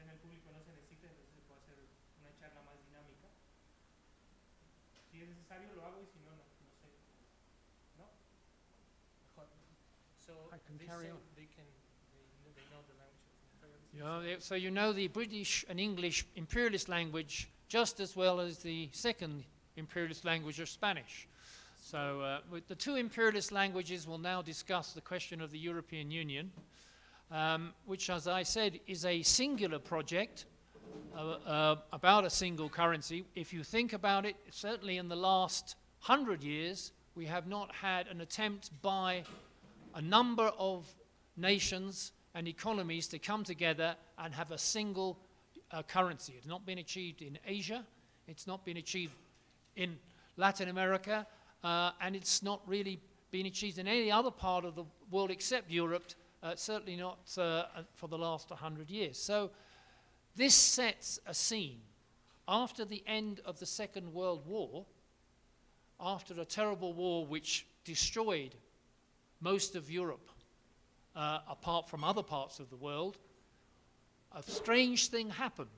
en el público no se necesita, entonces se puede hacer una charla más dinámica. Si es necesario lo hago y si no, no sé. ¿No? Mejor. So they say they know the language of So you know the British and English imperialist language just as well as the second imperialist language of Spanish. So with the two imperialist languages, we'll now discuss the question of the European Union, which, as I said, is a singular project about a single currency. If you think about it, certainly in the last 100 years, we have not had an attempt by a number of nations and economies to come together and have a single currency. It's not been achieved in Asia, it's not been achieved in Latin America, and it's not really been achieved in any other part of the world except Europe, certainly not for the last 100 years. So this sets a scene. After the end of the Second World War, after a terrible war which destroyed most of Europe, apart from other parts of the world, a strange thing happened.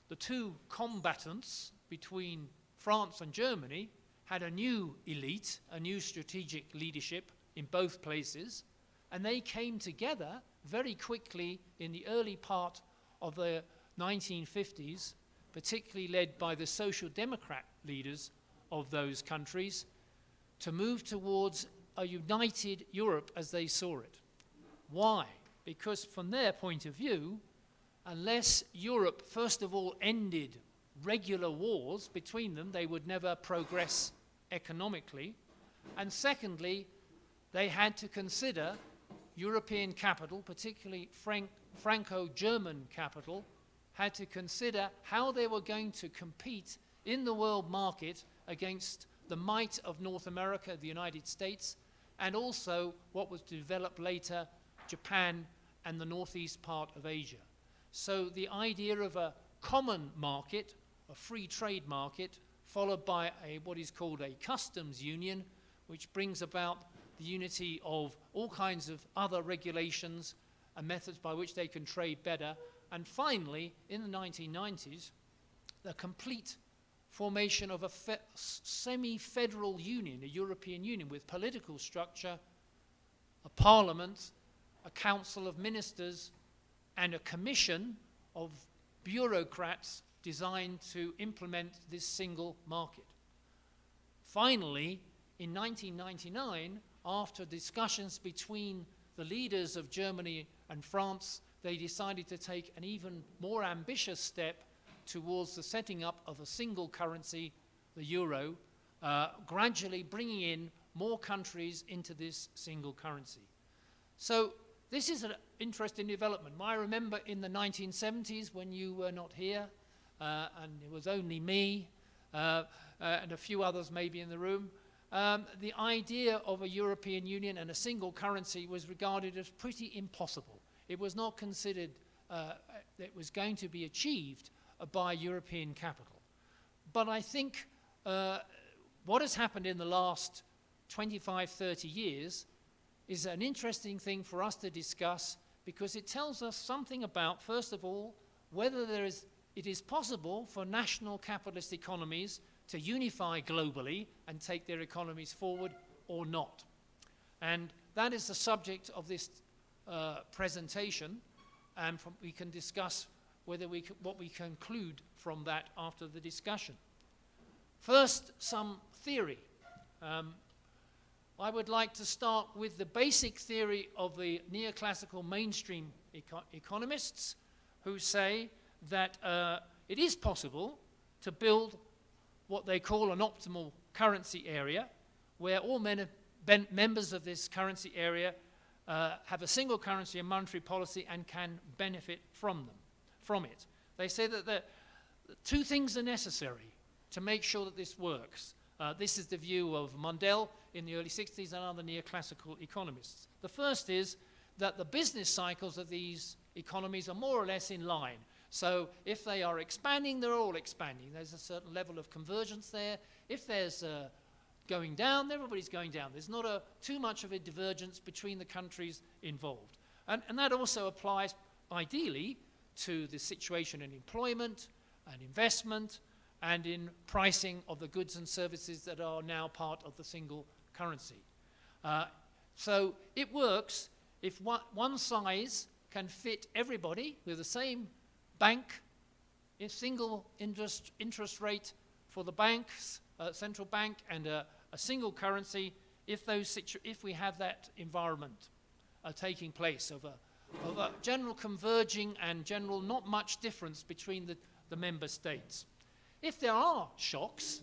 The two combatants between France and Germany had a new elite, a new strategic leadership in both places, and they came together very quickly in the early part of the 1950s, particularly led by the Social Democrat leaders of those countries, to move towards a united Europe as they saw it. Why? Because from their point of view, unless Europe first of all ended regular wars between them, they would never progress economically. And secondly, they had to consider European capital, particularly Franco-German capital, had to consider how they were going to compete in the world market against the might of North America, the United States, and also what was to develop later, Japan and the northeast part of Asia. So the idea of a common market, a free trade market, followed by what is called a customs union, which brings about the unity of all kinds of other regulations and methods by which they can trade better. And finally, in the 1990s, the complete formation of a semi-federal union, a European Union with political structure, a parliament, a council of ministers, and a commission of bureaucrats designed to implement this single market. Finally, in 1999, after discussions between the leaders of Germany and France, they decided to take an even more ambitious step towards the setting up of a single currency, the euro, gradually bringing in more countries into this single currency. So this is an interesting development. I remember in the 1970s when you were not here, and it was only me and a few others maybe in the room, the idea of a European Union and a single currency was regarded as pretty impossible. It was not considered that it was going to be achieved by European capital. But I think what has happened in the last 25, 30 years is an interesting thing for us to discuss, because it tells us something about, first of all, whether it is possible for national capitalist economies to unify globally and take their economies forward or not. And that is the subject of this presentation, and we can discuss whether what we conclude from that after the discussion. First, some theory. I would like to start with the basic theory of the neoclassical mainstream economists, who say that it is possible to build what they call an optimal currency area, where all members of this currency area have a single currency and monetary policy and can benefit from it. They say that the two things are necessary to make sure that this works. This is the view of Mundell in the early 60s and other neoclassical economists. The first is that the business cycles of these economies are more or less in line. So if they are expanding, they're all expanding. There's a certain level of convergence there. If there's going down, everybody's going down. There's not too much of a divergence between the countries involved. And that also applies, ideally, to the situation in employment and investment and in pricing of the goods and services that are now part of the single currency. So it works if one size can fit everybody with the same bank, a single interest rate for the banks, central bank, and a single currency. If we have that environment taking place of a general converging and general not much difference between the member states. If there are shocks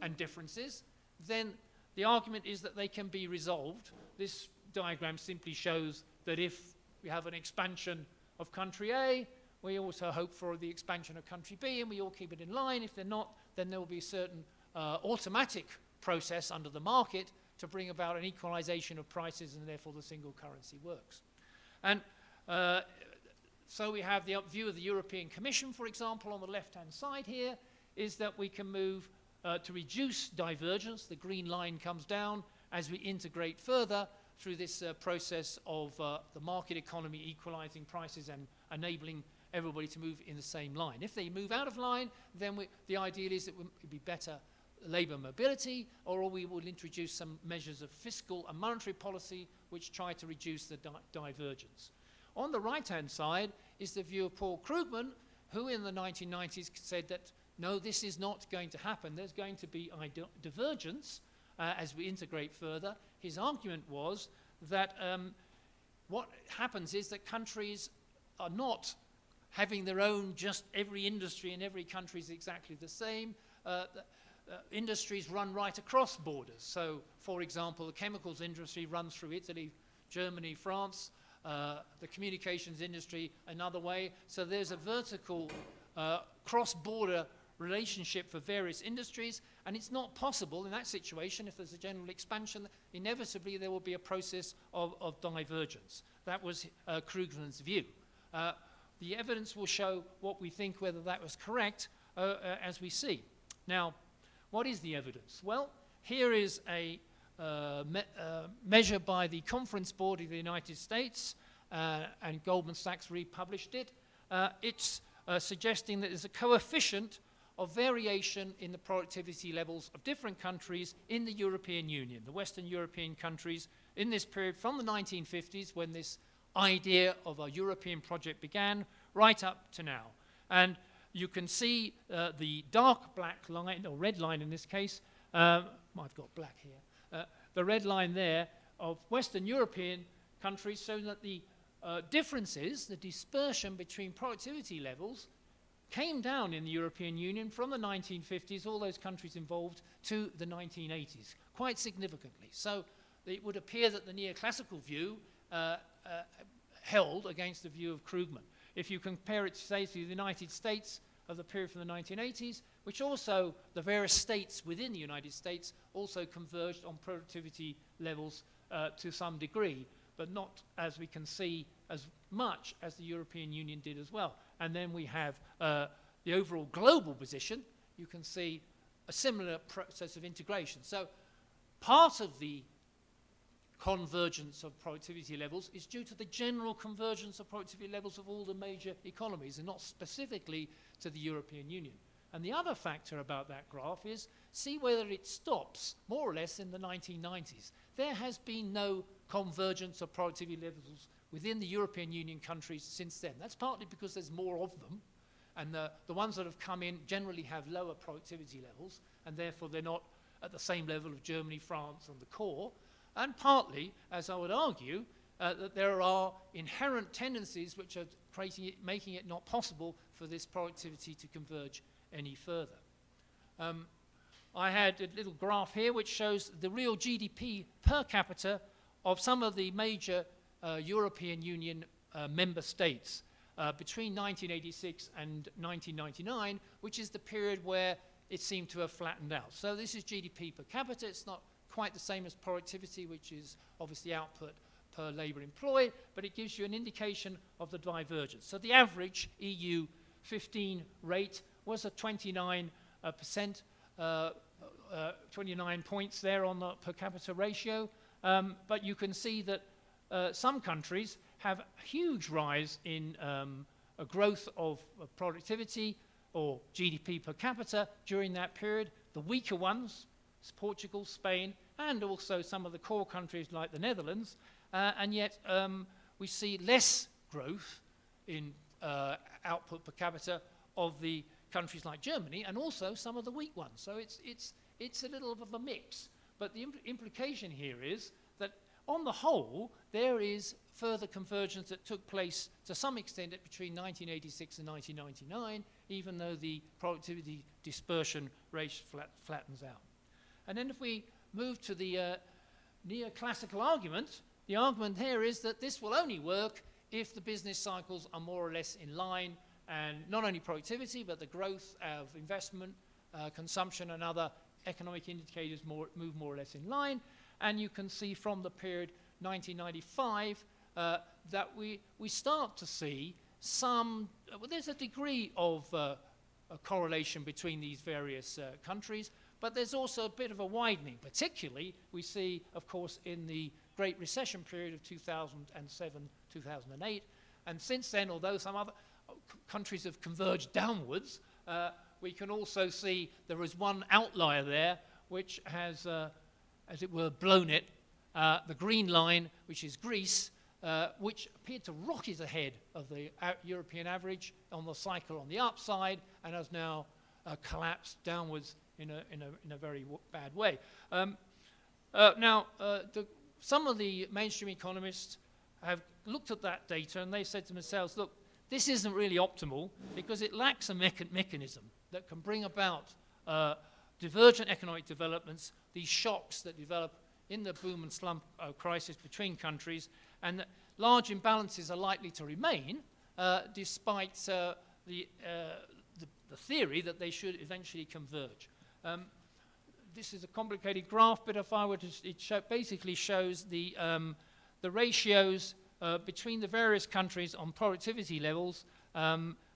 and differences, then the argument is that they can be resolved. This diagram simply shows that if we have an expansion of country A, we also hope for the expansion of country B, and we all keep it in line. If they're not, then there will be a certain automatic process under the market to bring about an equalization of prices, and therefore the single currency works. And so we have the view of the European Commission, for example, on the left-hand side here, is that we can move to reduce divergence. The green line comes down as we integrate further through this process of the market economy equalizing prices and enabling everybody to move in the same line. If they move out of line, then the ideal is it would be better labour mobility, or we will introduce some measures of fiscal and monetary policy which try to reduce the divergence. On the right-hand side is the view of Paul Krugman, who in the 1990s said that, no, this is not going to happen. There's going to be divergence as we integrate further. His argument was that what happens is that countries are not having their own, just every industry in every country is exactly the same. Industries run right across borders. So, for example, the chemicals industry runs through Italy, Germany, France, the communications industry another way. So there's a vertical cross-border relationship for various industries, and it's not possible in that situation, if there's a general expansion, inevitably there will be a process of divergence. That was Krugman's view. The evidence will show what we think, whether that was correct, as we see. Now, what is the evidence? Well, here is a measure by the Conference Board of the United States, and Goldman Sachs republished it. It's suggesting that there's a coefficient of variation in the productivity levels of different countries in the European Union, the Western European countries, in this period from the 1950s, when this idea of a European project began, right up to now. And you can see the dark black line, or red line in this case, I've got black here, the red line there of Western European countries, so that the differences, the dispersion between productivity levels came down in the European Union from the 1950s, all those countries involved, to the 1980s, quite significantly. So it would appear that the neoclassical view held against the view of Krugman. If you compare it, say, to the United States of the period from the 1980s, which also, the various states within the United States also converged on productivity levels to some degree, but not, as we can see, as much as the European Union did as well. And then we have the overall global position. You can see a similar process of integration. So part of the convergence of productivity levels is due to the general convergence of productivity levels of all the major economies, and not specifically to the European Union. And the other factor about that graph is, see whether it stops more or less in the 1990s. There has been no convergence of productivity levels within the European Union countries since then. That's partly because there's more of them, and the ones that have come in generally have lower productivity levels, and therefore they're not at the same level of Germany, France, and the core. And partly, as I would argue, that there are inherent tendencies which are making it not possible for this productivity to converge any further. I had a little graph here which shows the real GDP per capita of some of the major European Union member states between 1986 and 1999, which is the period where it seemed to have flattened out. So this is GDP per capita. It's not quite the same as productivity, which is obviously output per labour employed, but it gives you an indication of the divergence. So the average EU 15 rate was at 29%, 29 points there on the per capita ratio, but you can see that some countries have a huge rise in a growth of productivity or GDP per capita during that period. The weaker ones, Portugal, Spain, and also some of the core countries like the Netherlands, and yet we see less growth in output per capita of the countries like Germany, and also some of the weak ones. So it's a little of a mix. But the implication here is that on the whole, there is further convergence that took place to some extent between 1986 and 1999, even though the productivity dispersion rate flattens out. And then if we move to the neoclassical argument, the argument here is that this will only work if the business cycles are more or less in line, and not only productivity, but the growth of investment, consumption, and other economic indicators move more or less in line. And you can see from the period 1995 that we start to see some, there's a degree of a correlation between these various countries, but there's also a bit of a widening. Particularly, we see, of course, in the Great Recession period of 2007, 2008. And since then, although some other countries have converged downwards, we can also see there is one outlier there which has, as it were, blown it. The green line, which is Greece, which appeared to rocket ahead of the European average on the cycle on the upside, and has now collapsed downwards in a very bad way. Some of the mainstream economists have looked at that data and they said to themselves, look, this isn't really optimal because it lacks a mechanism that can bring about divergent economic developments, these shocks that develop in the boom and slump crisis between countries, and that large imbalances are likely to remain despite the theory that they should eventually converge. This is a complicated graph, but if I were to, basically shows the ratios between the various countries on productivity levels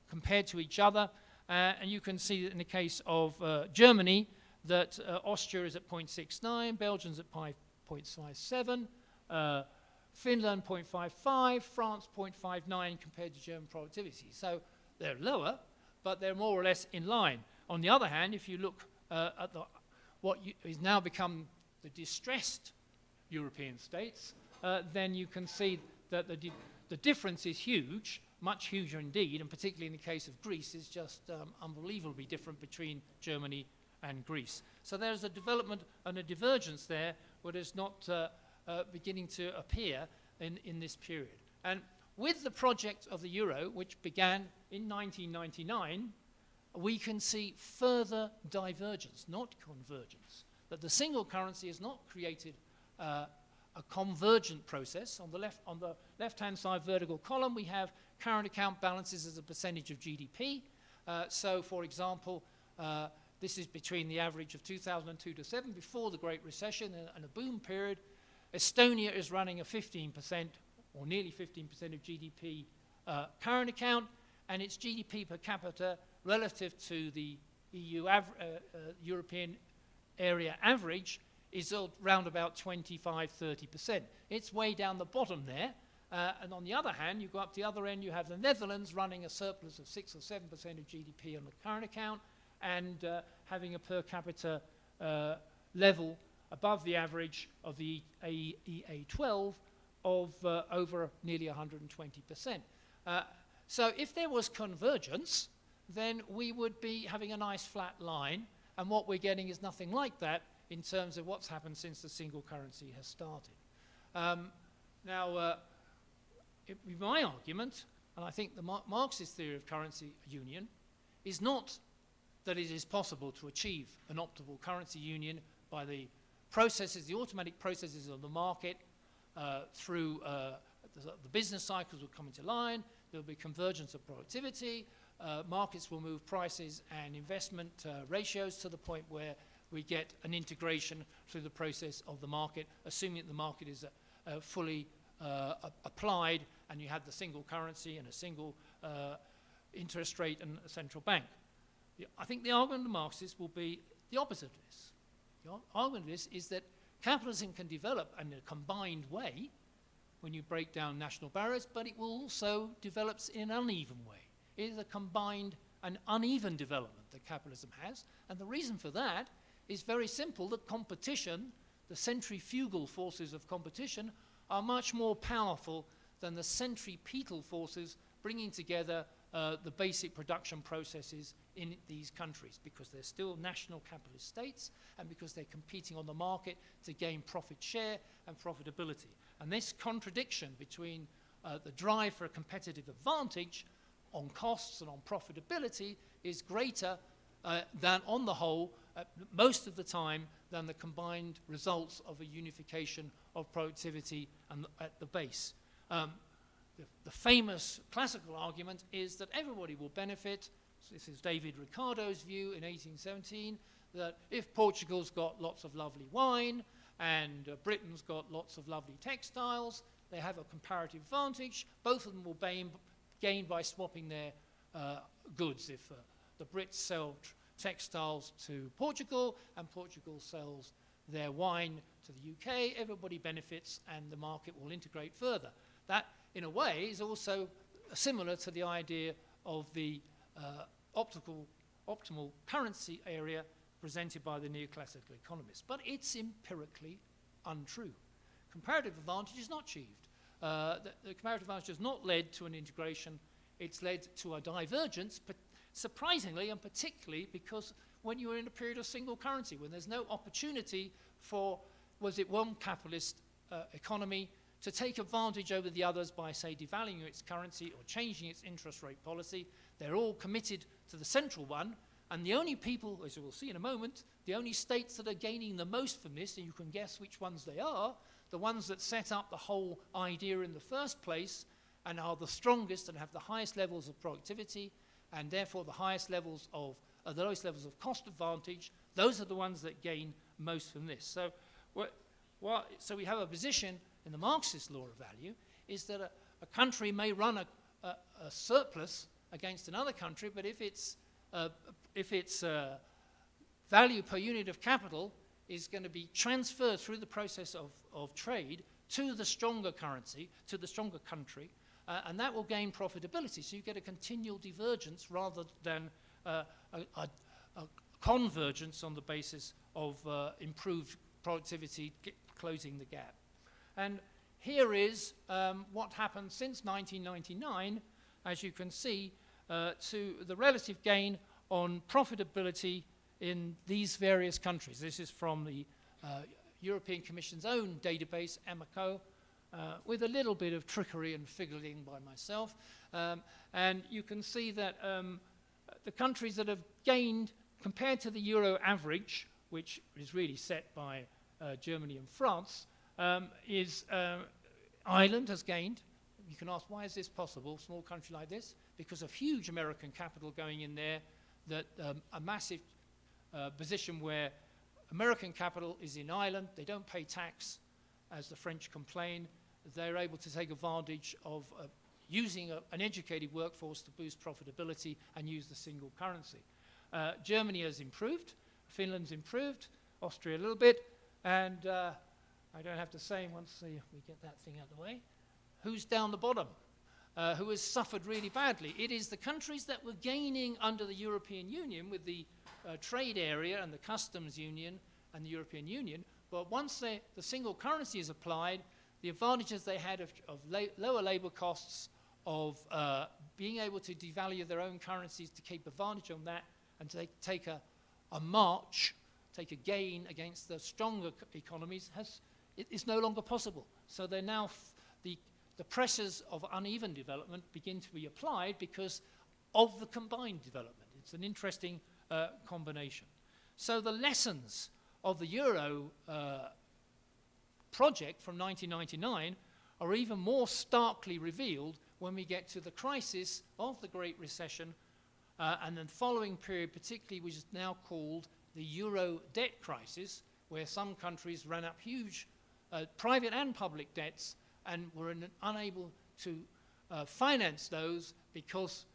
compared to each other. And you can see that in the case of Germany, that Austria is at 0.69, Belgium's at 0.57, Finland 0.55, France 0.59 compared to German productivity. So they're lower, but they're more or less in line. On the other hand, if you look at what is now become the distressed European states, then you can see that the difference is huge, much huger indeed, and particularly in the case of Greece, is just unbelievably different between Germany and Greece. So there's a development and a divergence there, what is not beginning to appear in this period. And with the project of the euro, which began in 1999, we can see further divergence, not convergence. That the single currency has not created a convergent process. On the left-hand side vertical column, we have current account balances as a percentage of GDP. So, for example, this is between the average of 2002 to 7, before the Great Recession and a boom period. Estonia is running a 15%, or nearly 15% of GDP current account, and its GDP per capita relative to the European area average is around about 25–30%. It's way down the bottom there. And on the other hand, you go up the other end, you have the Netherlands running a surplus of 6 or 7% of GDP on the current account, and having a per capita level above the average of the EA12 of over nearly 120%. So if there was convergence, then we would be having a nice flat line, and what we're getting is nothing like that in terms of what's happened since the single currency has started. My argument, and I think the Marxist theory of currency union, is not that it is possible to achieve an optimal currency union by the processes, the automatic processes of the market through the business cycles will come into line, there will be convergence of productivity, markets will move prices and investment ratios to the point where we get an integration through the process of the market, assuming that the market is fully applied and you have the single currency and a single interest rate and a central bank. I think the argument of the Marxists will be the opposite of this. The argument of this is that capitalism can develop in a combined way when you break down national barriers, but it will also develop in an uneven way. is a combined and uneven development that capitalism has. And the reason for that is very simple, that competition, the centrifugal forces of competition, are much more powerful than the centripetal forces bringing together the basic production processes in these countries, because they're still national capitalist states and because they're competing on the market to gain profit share and profitability. And this contradiction between the drive for a competitive advantage on costs and on profitability is greater than, on the whole, most of the time, than the combined results of a unification of productivity and at the base. The famous classical argument is that everybody will benefit. This is David Ricardo's view in 1817, that if Portugal's got lots of lovely wine and Britain's got lots of lovely textiles, they have a comparative advantage. Both of them will gain by swapping their goods. If the Brits sell textiles to Portugal and Portugal sells their wine to the UK, everybody benefits and the market will integrate further. That, in a way, is also similar to the idea of the optimal currency area presented by the neoclassical economists. But it's empirically untrue. Comparative advantage is not achieved. The comparative advantage has not led to an integration. It's led to a divergence, but surprisingly and particularly because when you're in a period of single currency, when there's no opportunity for, was it one capitalist economy to take advantage over the others by, say, devaluing its currency or changing its interest rate policy. They're all committed to the central one, and the only people, as we'll see in a moment, the only states that are gaining the most from this, and you can guess which ones they are, the ones that set up the whole idea in the first place and are the strongest and have the highest levels of productivity and therefore the highest levels of, the lowest levels of cost advantage, those are the ones that gain most from this. So, so we have a position in the Marxist law of value is that a country may run a surplus against another country, but if its value per unit of capital is going to be transferred through the process of trade to the stronger currency, to the stronger country, and that will gain profitability. So you get a continual divergence rather than a convergence on the basis of improved productivity, closing the gap. And here is what happened since 1999, as you can see, to the relative gain on profitability in these various countries. This is from the European Commission's own database, EMACO, with a little bit of trickery and fiddling by myself. And you can see that the countries that have gained, compared to the Euro average, which is really set by Germany and France, is Ireland has gained. You can ask, why is this possible, small country like this? Because of huge American capital going in there, that a massive position where American capital is in Ireland, they don't pay tax, as the French complain. They're able to take advantage of using an educated workforce to boost profitability and use the single currency. Germany has improved, Finland's improved, Austria a little bit, and I don't have to say, once we get that thing out of the way, who's down the bottom, who has suffered really badly. It is the countries that were gaining under the European Union with the trade area and the customs union and the European Union, but once the single currency is applied, the advantages they had of lower labor costs, of being able to devalue their own currencies to keep advantage on that and to take a march, take a gain against the stronger economies, is no longer possible. So they're now, the pressures of uneven development begin to be applied because of the combined development. It's an interesting combination. So the lessons of the Euro project from 1999 are even more starkly revealed when we get to the crisis of the Great Recession and the following period, particularly, which is now called the Euro debt crisis, where some countries ran up huge private and public debts and were unable to finance those because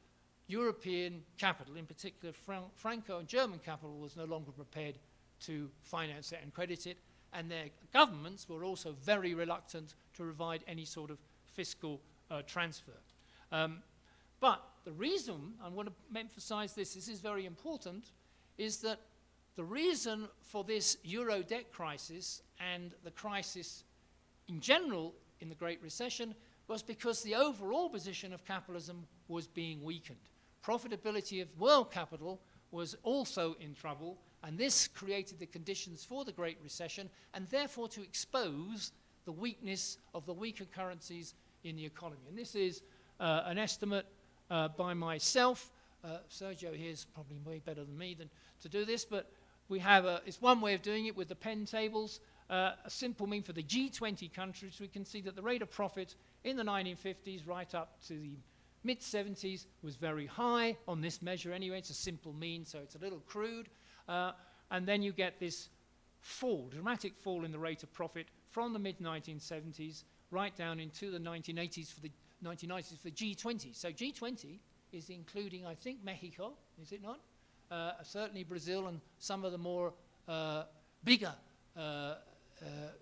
European capital, in particular Franco and German capital, was no longer prepared to finance it and credit it, and their governments were also very reluctant to provide any sort of fiscal transfer. But the reason, I want to emphasize this is very important, is that the reason for this euro debt crisis and the crisis in general in the Great Recession was because the overall position of capitalism was being weakened. Profitability of world capital was also in trouble, and this created the conditions for the Great Recession, and therefore to expose the weakness of the weaker currencies in the economy. And this is an estimate by myself. Sergio here is probably way better than me to do this, but we have it's one way of doing it with the pen tables. A simple mean for the G20 countries, we can see that the rate of profit in the 1950s right up to the mid-70s was very high on this measure anyway. It's a simple mean, so it's a little crude. And then you get this fall, dramatic fall in the rate of profit from the mid-1970s right down into the 1980s for the 1990s for the G20. So G20 is including, I think, Mexico, is it not? Certainly Brazil and some of the more bigger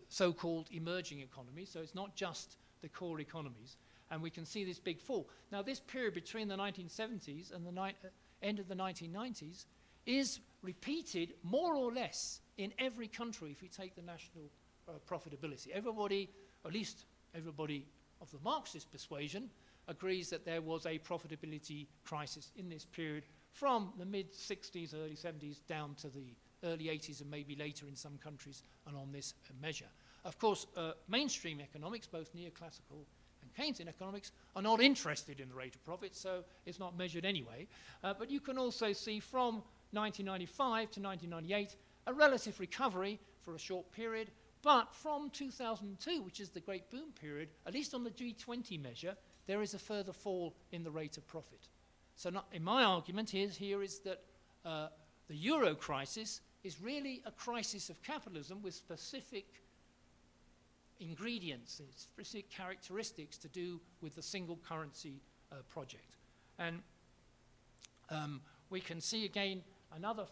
so-called emerging economies. So it's not just the core economies. And we can see this big fall. Now, this period between the 1970s and the end of the 1990s is repeated more or less in every country if we take the national profitability. Everybody, at least everybody of the Marxist persuasion, agrees that there was a profitability crisis in this period from the mid-60s, early 70s down to the early 80s and maybe later in some countries and on this measure. Of course, mainstream economics, both neoclassical and Keynesian economics, are not interested in the rate of profit, so it's not measured anyway. But you can also see from 1995 to 1998 a relative recovery for a short period, but from 2002, which is the great boom period, at least on the G20 measure, there is a further fall in the rate of profit. So in my argument here is that the euro crisis is really a crisis of capitalism with specific ingredients, specific characteristics to do with the single currency project. And we can see again another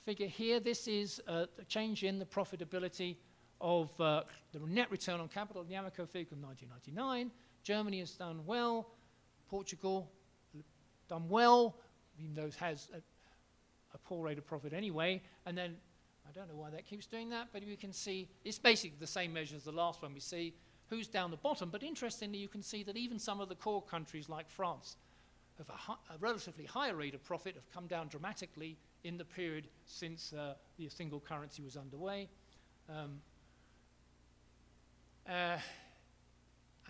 figure here. This is a change in the profitability of the net return on capital, the Amico figure of 1999. Germany has done well. Portugal done well, even though it has a poor rate of profit anyway. And then, I don't know why that keeps doing that, but you can see it's basically the same measure as the last one. We see who's down the bottom. But interestingly, you can see that even some of the core countries like France have a relatively higher rate of profit, have come down dramatically in the period since the single currency was underway. And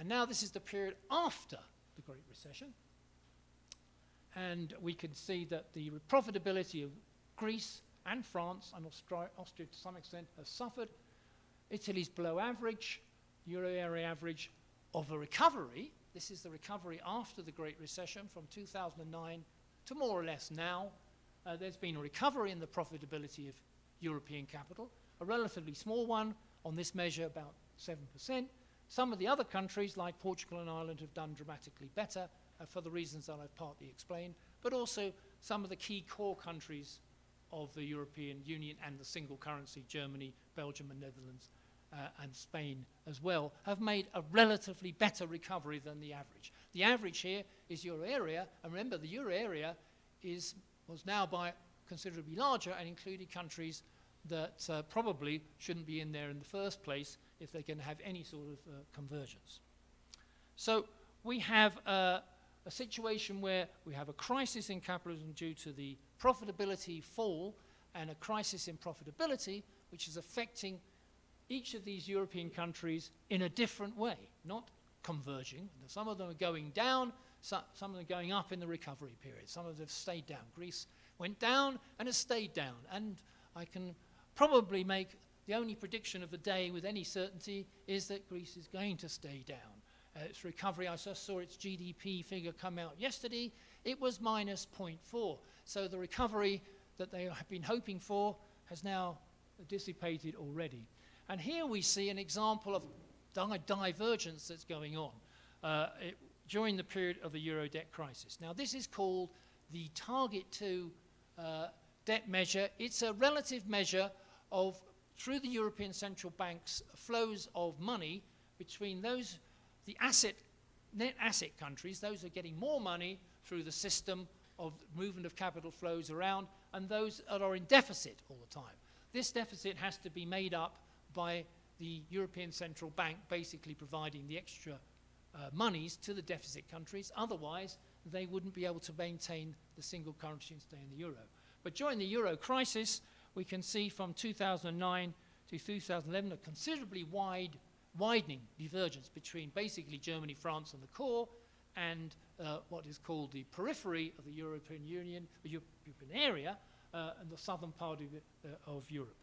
now this is the period after the Great Recession. And we can see that the profitability of Greece and France and Austria to some extent has suffered. Italy's below average, euro area average of a recovery. This is the recovery after the Great Recession from 2009 to more or less now. There's been a recovery in the profitability of European capital, a relatively small one on this measure, about 7%. Some of the other countries, like Portugal and Ireland, have done dramatically better for the reasons that I've partly explained, but also some of the key core countries of the European Union and the single currency, Germany, Belgium and Netherlands, and Spain as well, have made a relatively better recovery than the average. The average here is euro area, and remember the euro area was now by considerably larger and included countries that probably shouldn't be in there in the first place if they're going to have any sort of convergence. So we have a situation where we have a crisis in capitalism due to the profitability fall and a crisis in profitability which is affecting each of these European countries in a different way, not converging. Some of them are going down, some of them are going up in the recovery period. Some of them have stayed down. Greece went down and has stayed down. And I can probably make the only prediction of the day with any certainty is that Greece is going to stay down. Its recovery, I just saw its GDP figure come out yesterday. It was minus 0.4. So the recovery that they have been hoping for has now dissipated already. And here we see an example of divergence that's going on during the period of the euro debt crisis. Now this is called the Target 2 debt measure. It's a relative measure of, through the European Central Bank's flows of money between those, the net asset countries, those who are getting more money through the system of movement of capital flows around, and those that are in deficit all the time. This deficit has to be made up by the European Central Bank basically providing the extra monies to the deficit countries. Otherwise, they wouldn't be able to maintain the single currency and stay in the euro. But during the euro crisis, we can see from 2009 to 2011 a considerably widening divergence between basically Germany, France, and the core, and what is called the periphery of the European Union, the European area, and the southern part of Europe.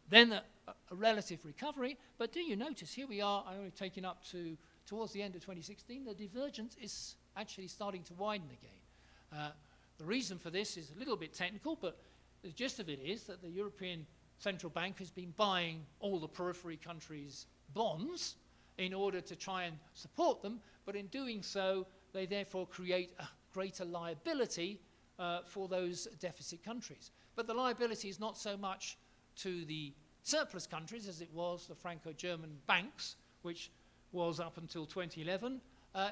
Then a relative recovery, but do you notice here we are, I'm only taking up to towards the end of 2016, the divergence is actually starting to widen again. The reason for this is a little bit technical, but the gist of it is that the European Central Bank has been buying all the periphery countries' bonds in order to try and support them, but in doing so, they therefore create a greater liability for those deficit countries. But the liability is not so much to the surplus countries as it was the Franco-German banks, which was up until 2011.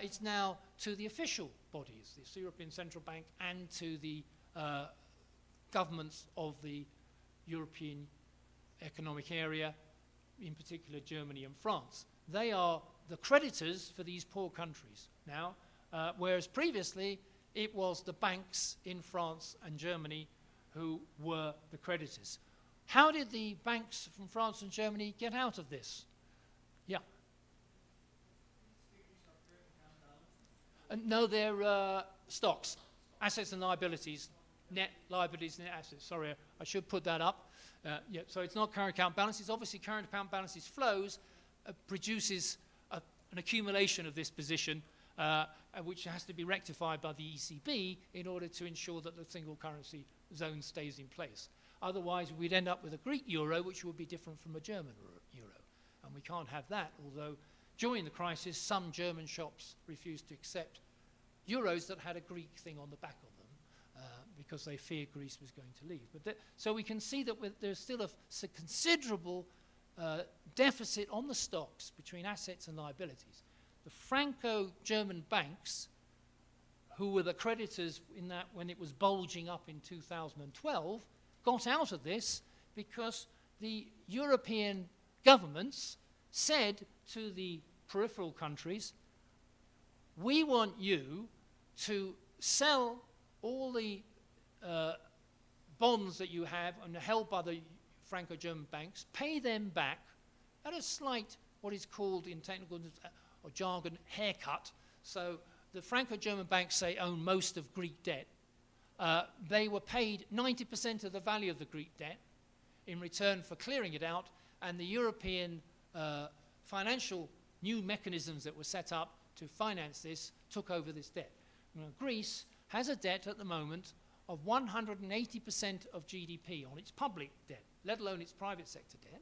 It's now to the official bodies, the European Central Bank, and to the governments of the European Economic Area, in particular Germany and France. They are the creditors for these poor countries now, whereas previously it was the banks in France and Germany who were the creditors. How did the banks from France and Germany get out of this? Yeah. No, they're stocks, assets and liabilities, net liabilities, net assets. Sorry, I should put that up. Yeah, so it's not current account balances. Obviously, current account balances flows produces an accumulation of this position, which has to be rectified by the ECB in order to ensure that the single currency zone stays in place. Otherwise, we'd end up with a Greek euro, which would be different from a German euro. And we can't have that, although during the crisis, some German shops refused to accept euros that had a Greek thing on the back of them because they feared Greece was going to leave. But so we can see that there's still a considerable deficit on the stocks between assets and liabilities. The Franco-German banks, who were the creditors in that when it was bulging up in 2012, got out of this because the European governments said to the peripheral countries, we want you to sell all the bonds that you have and are held by the Franco-German banks, pay them back at a slight, what is called in technical or jargon, haircut. So the Franco-German banks, say, own most of Greek debt. They were paid 90% of the value of the Greek debt in return for clearing it out, and the European financial new mechanisms that were set up to finance this took over this debt. Now, Greece has a debt at the moment of 180% of GDP on its public debt, let alone its private sector debt.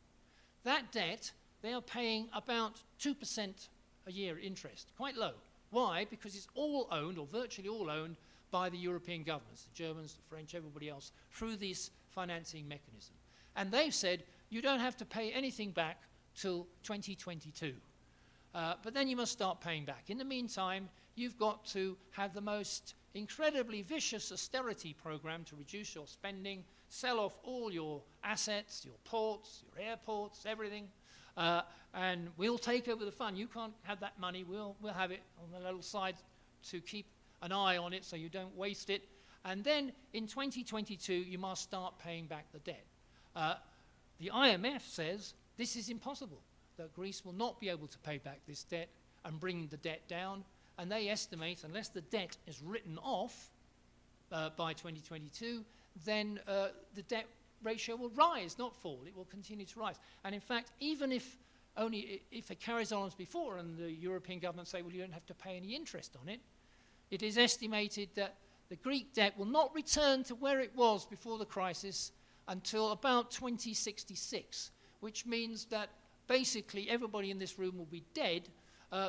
That debt, they are paying about 2% a year interest, quite low. Why? Because it's all owned, or virtually all owned, by the European governments, the Germans, the French, everybody else, through this financing mechanism. And they've said, you don't have to pay anything back till 2022. But then you must start paying back. In the meantime, you've got to have the most incredibly vicious austerity program to reduce your spending, sell off all your assets, your ports, your airports, everything, and we'll take over the fund. You can't have that money. We'll have it on the little side to keep an eye on it so you don't waste it. And then in 2022, you must start paying back the debt. The IMF says this is impossible, that Greece will not be able to pay back this debt and bring the debt down. And they estimate, unless the debt is written off by 2022, then the debt ratio will rise, not fall. It will continue to rise. And in fact, even if it carries on as before and the European government say, well, you don't have to pay any interest on it, it is estimated that the Greek debt will not return to where it was before the crisis until about 2066, which means that basically everybody in this room will be dead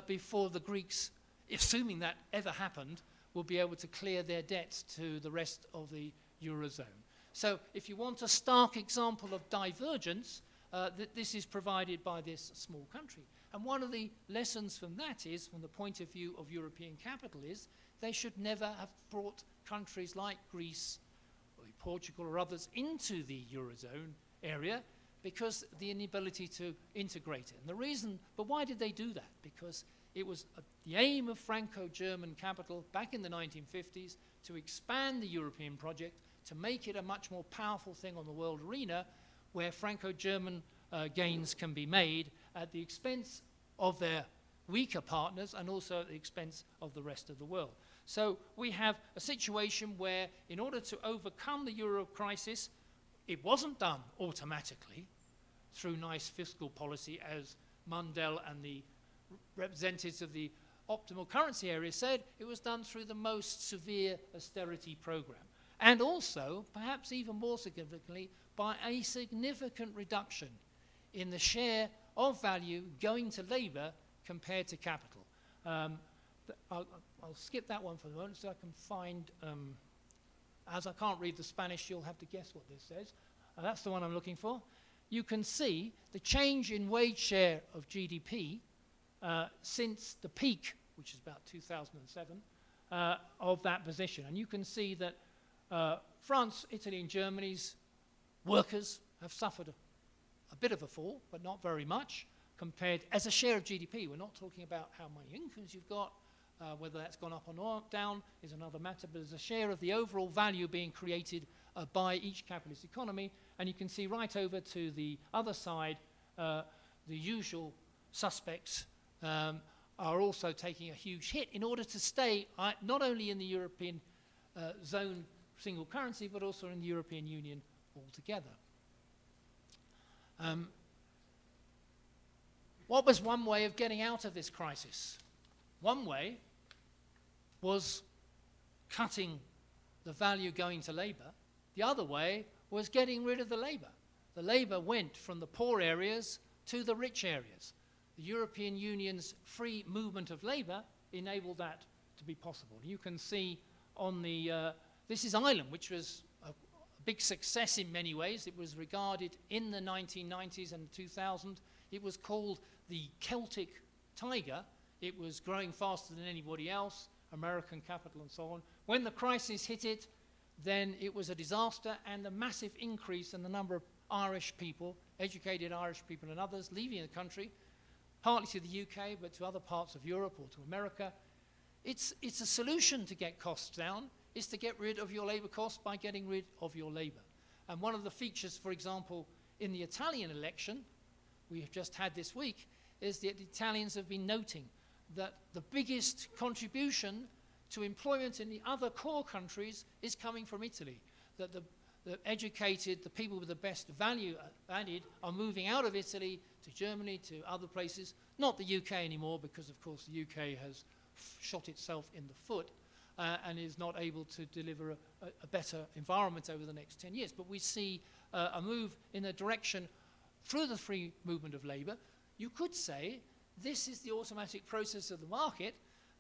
before the Greeks, assuming that ever happened, will be able to clear their debts to the rest of the Eurozone. So if you want a stark example of divergence, this is provided by this small country. And one of the lessons from that is, from the point of view of European capital, is they should never have brought countries like Greece or Portugal or others into the Eurozone area because the inability to integrate it. And the reason, but why did they do that? Because it was the aim of Franco-German capital back in the 1950s to expand the European project, to make it a much more powerful thing on the world arena where Franco-German gains can be made at the expense of their weaker partners and also at the expense of the rest of the world. So we have a situation where in order to overcome the euro crisis, it wasn't done automatically through nice fiscal policy, as Mundell and the representatives of the optimal currency area said. It was done through the most severe austerity program. And also, perhaps even more significantly, by a significant reduction in the share of value going to labour compared to capital. I'll skip that one for the moment so I can find, as I can't read the Spanish, you'll have to guess what this says. That's the one I'm looking for. You can see the change in wage share of GDP since the peak, which is about 2007, of that position. And you can see that France, Italy and Germany's workers have suffered a bit of a fall, but not very much, compared as a share of GDP. We're not talking about how many incomes you've got, whether that's gone up or down is another matter, but as a share of the overall value being created by each capitalist economy. And you can see right over to the other side, the usual suspects are also taking a huge hit in order to stay not only in the European zone single currency, but also in the European Union altogether. What was one way of getting out of this crisis? One way was cutting the value going to labour. The other way was getting rid of the labour. The labour went from the poor areas to the rich areas. The European Union's free movement of labour enabled that to be possible. You can see on the, this is Ireland, which was a big success in many ways. It was regarded in the 1990s and 2000. It was called the Celtic Tiger. It was growing faster than anybody else, American capital and so on. When the crisis hit it, then it was a disaster and a massive increase in the number of Irish people, educated Irish people and others, leaving the country, partly to the UK, but to other parts of Europe or to America. It's a solution to get costs down, is to get rid of your labour costs by getting rid of your labour. And one of the features, for example, in the Italian election, we have just had this week, is that the Italians have been noting that the biggest contribution to employment in the other core countries is coming from Italy, that the educated, the people with the best value added are moving out of Italy to Germany, to other places, not the UK anymore, because of course the UK has shot itself in the foot and is not able to deliver a better environment over the next 10 years. But we see a move in a direction through the free movement of labour. You could say this is the automatic process of the market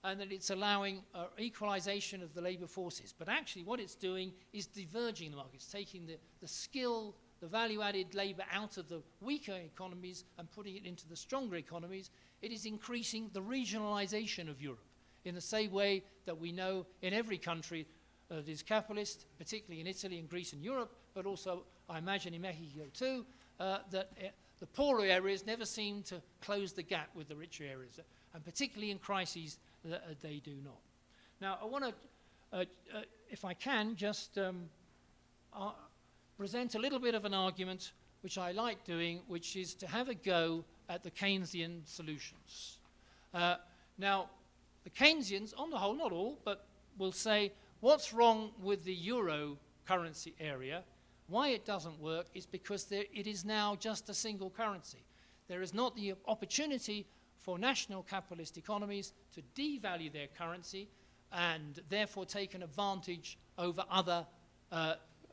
and that it's allowing equalization of the labour forces. But actually what it's doing is diverging the market. It's taking the skill, the value-added labour out of the weaker economies and putting it into the stronger economies. It is increasing the regionalisation of Europe in the same way that we know in every country that is capitalist, particularly in Italy and Greece and Europe, but also, I imagine, in Mexico too, that the poorer areas never seem to close the gap with the richer areas, and particularly in crises, they do not. Now, I want to, if I can, just present a little bit of an argument, which I like doing, which is to have a go at the Keynesian solutions. Now, the Keynesians, on the whole, not all, but will say what's wrong with the euro currency area, why it doesn't work is because it is now just a single currency. There is not the opportunity for national capitalist economies to devalue their currency and therefore take an advantage over other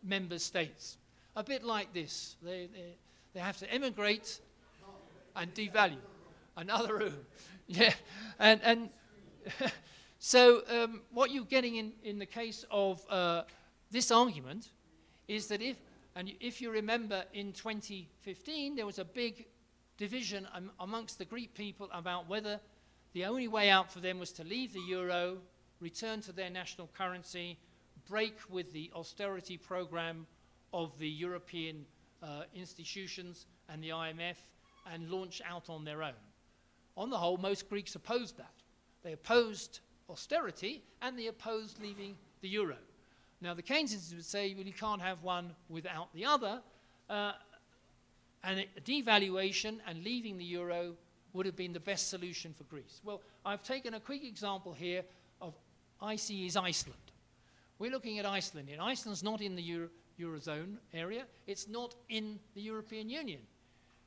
member states. A bit like this. They have to emigrate and devalue. Another room. Yeah. And so what you're getting in the case of this argument is that if you remember in 2015 there was a big division amongst the Greek people about whether the only way out for them was to leave the euro return to their national currency, break with the austerity program of the European institutions and the IMF, and launch out on their own. On the whole, most Greeks opposed that. They opposed austerity and they opposed leaving the euro. Now, the Keynesians would say, well, you can't have one without the other, and a devaluation and leaving the euro would have been the best solution for Greece. Well, I've taken a quick example here of ICE's Iceland. We're looking at Iceland here. Iceland's not in the Eurozone area. It's not in the European Union.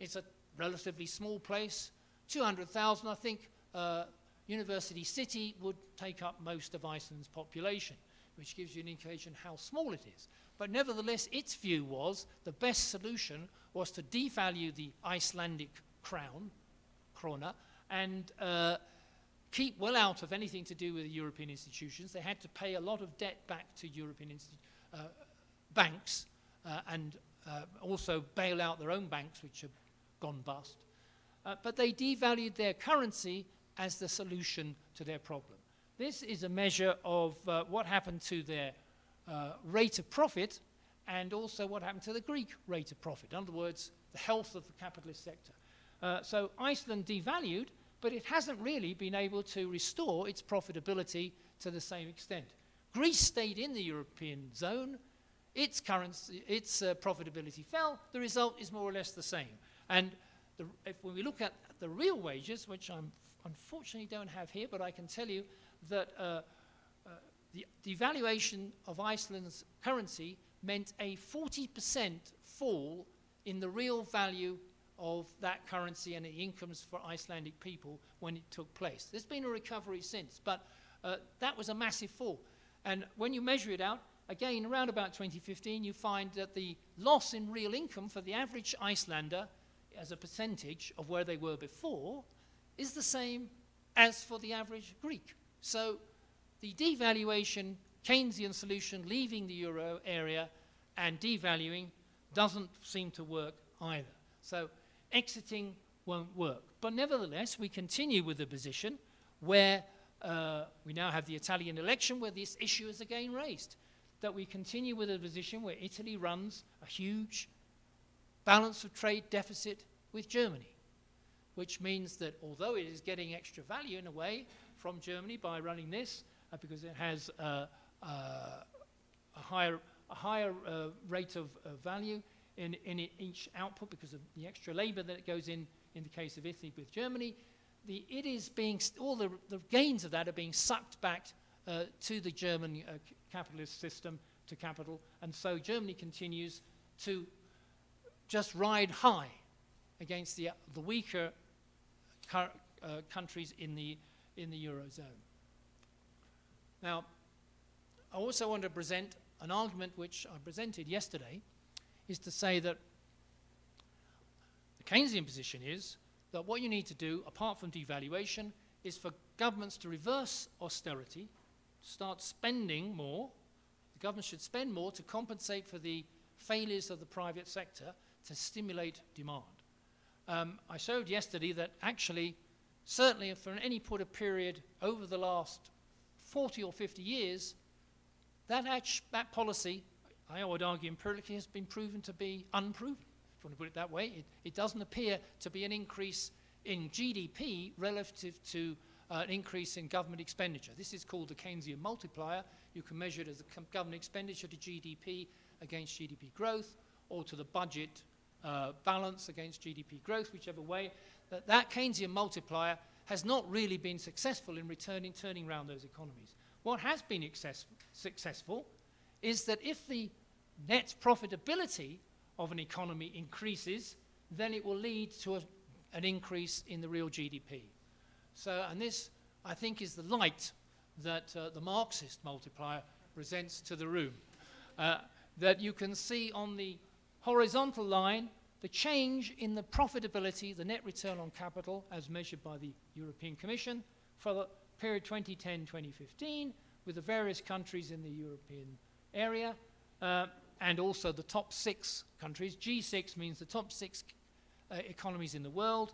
It's a relatively small place, 200,000, I think. University City would take up most of Iceland's population, which gives you an indication how small it is. But nevertheless, its view was the best solution was to devalue the Icelandic krona, and keep well out of anything to do with the European institutions. They had to pay a lot of debt back to European banks and also bail out their own banks, which have gone bust. But they devalued their currency as the solution to their problem. This is a measure of what happened to their rate of profit and also what happened to the Greek rate of profit. In other words, the health of the capitalist sector. So Iceland devalued, but it hasn't really been able to restore its profitability to the same extent. Greece stayed in the European zone. Its currency, its profitability fell. The result is more or less the same. And when we look at the real wages, which I unfortunately don't have here, but I can tell you that the devaluation of Iceland's currency meant a 40% fall in the real value of that currency and the incomes for Icelandic people when it took place. There's been a recovery since, but that was a massive fall. And when you measure it out, again, around about 2015, you find that the loss in real income for the average Icelander as a percentage of where they were before is the same as for the average Greek. So the devaluation, Keynesian solution, leaving the euro area and devaluing doesn't seem to work either. So exiting won't work. But nevertheless, we continue with the position where we now have the Italian election where this issue is again raised. That we continue with a position where Italy runs a huge balance of trade deficit with Germany, which means that although it is getting extra value in a way from Germany by running this, because it has a higher rate of value in each output because of the extra labor that goes in the case of Italy with Germany, it is being all the gains of that are being sucked back to the German capitalist system, to capital, and so Germany continues to just ride high against the weaker countries in the Eurozone. Now, I also want to present an argument which I presented yesterday, is to say that the Keynesian position is that what you need to do, apart from devaluation, is for governments to reverse austerity, start spending more. The government should spend more to compensate for the failures of the private sector to stimulate demand. I showed yesterday that actually, certainly for any period over the last 40 or 50 years, that policy, I would argue empirically, has been proven to be unproven, if you want to put it that way. It doesn't appear to be an increase in GDP relative to an increase in government expenditure. This is called the Keynesian Multiplier. You can measure it as the government expenditure to GDP against GDP growth, or to the budget balance against GDP growth, whichever way. That Keynesian multiplier has not really been successful in turning around those economies. What has been successful is that if the net profitability of an economy increases, then it will lead to an increase in the real GDP. So, and this, I think, is the light that the Marxist multiplier presents to the room. That you can see on the horizontal line the change in the profitability, the net return on capital, as measured by the European Commission for the period 2010-2015, with the various countries in the European area, and also the top 6 countries. G6 means the top 6 economies in the world,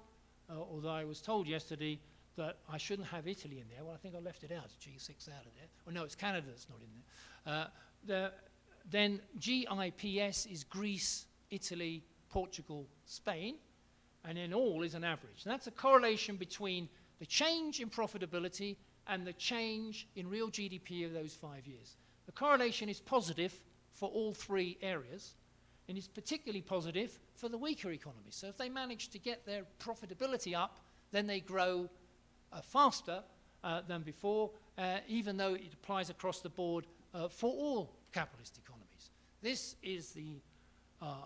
although I was told yesterday that I shouldn't have Italy in there. Well, I think I left it out, G6 out of there. Oh, no, it's Canada that's not in there. Then GIPS is Greece, Italy, Portugal, Spain, and then all is an average. And that's a correlation between the change in profitability and the change in real GDP of those 5 years. The correlation is positive for all three areas, and it's particularly positive for the weaker economies. So if they manage to get their profitability up, then they grow faster than before, even though it applies across the board for all capitalist economies. This is the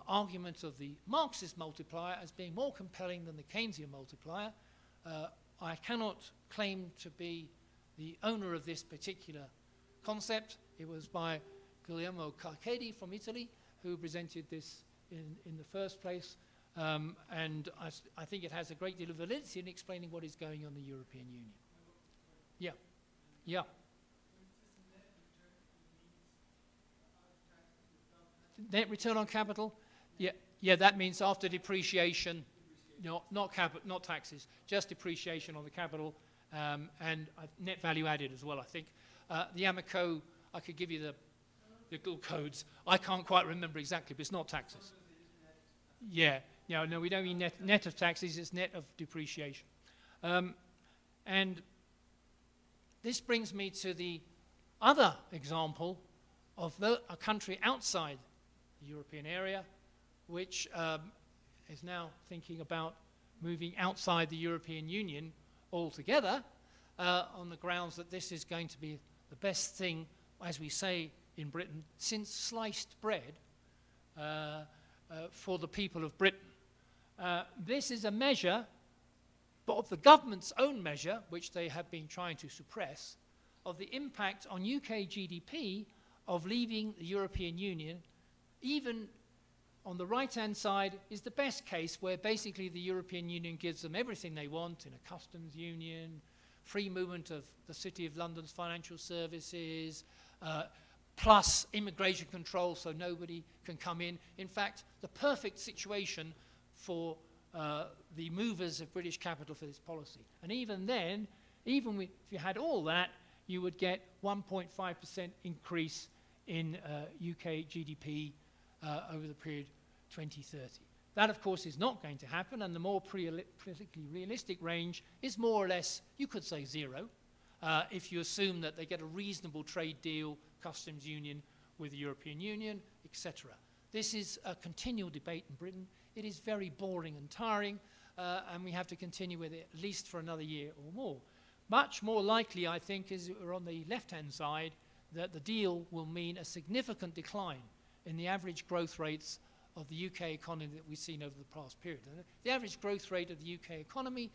argument of the Marxist multiplier as being more compelling than the Keynesian multiplier. I cannot claim to be the owner of this particular concept. It was by Guglielmo Carchedi from Italy who presented this in the first place, and I think it has a great deal of validity in explaining what is going on in the European Union. Yeah, yeah. Net return on capital? Yeah, that means after depreciation, not taxes, just depreciation on the capital, and net value added as well, I think. The Amico, I could give you the little codes. I can't quite remember exactly, but it's not taxes. Yeah, no, we don't mean net of taxes, it's net of depreciation. And this brings me to the other example of a country outside the European area, which is now thinking about moving outside the European Union altogether on the grounds that this is going to be the best thing, as we say in Britain, since sliced bread for the people of Britain. This is a measure, but of the government's own measure, which they have been trying to suppress, of the impact on UK GDP of leaving the European Union. Even on the right-hand side is the best case, where basically the European Union gives them everything they want in a customs union, free movement of the City of London's financial services, plus immigration control so nobody can come in. In fact, the perfect situation for the movers of British capital for this policy. And even then, if you had all that, you would get 1.5% increase in UK GDP over the period 2030. That, of course, is not going to happen, and the more politically realistic range is more or less, you could say, zero, if you assume that they get a reasonable trade deal, customs union with the European Union, etc. This is a continual debate in Britain. It is very boring and tiring, and we have to continue with it at least for another year or more. Much more likely, I think, is we're on the left-hand side, that the deal will mean a significant decline in the average growth rates of the UK economy that we've seen over the past period. And the average growth rate of the UK economy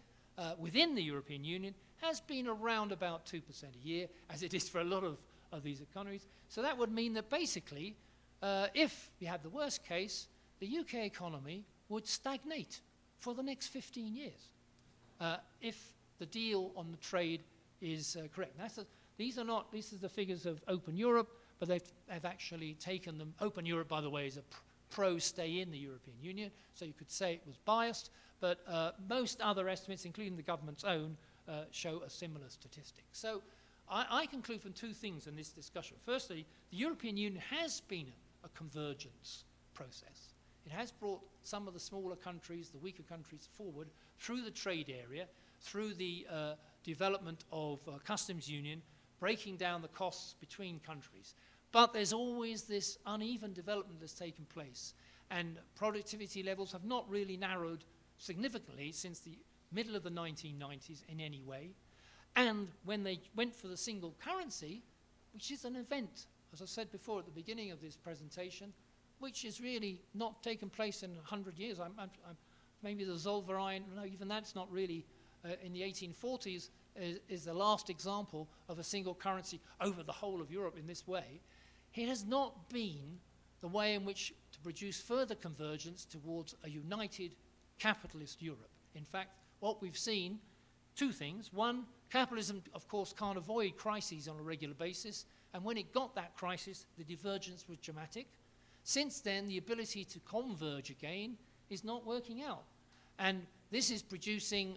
within the European Union has been around about 2% a year, as it is for a lot of these economies. So that would mean that basically, if you have the worst case, the UK economy would stagnate for the next 15 years if the deal on the trade is correct. These are the figures of Open Europe, but they've actually taken them. Open Europe, by the way, is a pro-stay in the European Union, so you could say it was biased, but most other estimates, including the government's own, show a similar statistic. So I conclude from two things in this discussion. Firstly, the European Union has been a convergence process. It has brought some of the smaller countries, the weaker countries, forward through the trade area, through the development of customs union, breaking down the costs between countries. But there's always this uneven development that's taken place, and productivity levels have not really narrowed significantly since the middle of the 1990s in any way. And when they went for the single currency, which is an event, as I said before at the beginning of this presentation, which is really not taken place in 100 years. Maybe the Zollverein, no, even that's not really in the 1840s is the last example of a single currency over the whole of Europe in this way. It has not been the way in which to produce further convergence towards a united capitalist Europe. In fact, what we've seen, two things. One, capitalism, of course, can't avoid crises on a regular basis, and when it got that crisis, the divergence was dramatic. Since then, the ability to converge again is not working out. And this is producing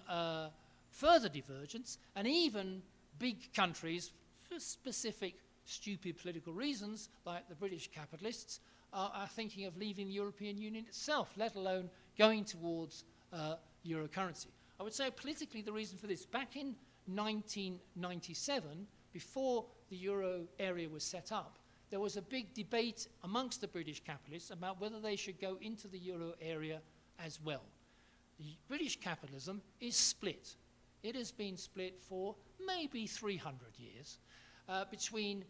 further divergence, and even big countries, for specific stupid political reasons, like the British capitalists, are thinking of leaving the European Union itself, let alone going towards euro currency. I would say politically the reason for this, back in 1997, before the euro area was set up, there was a big debate amongst the British capitalists about whether they should go into the euro area as well. The British capitalism is split. It has been split for maybe 300 years between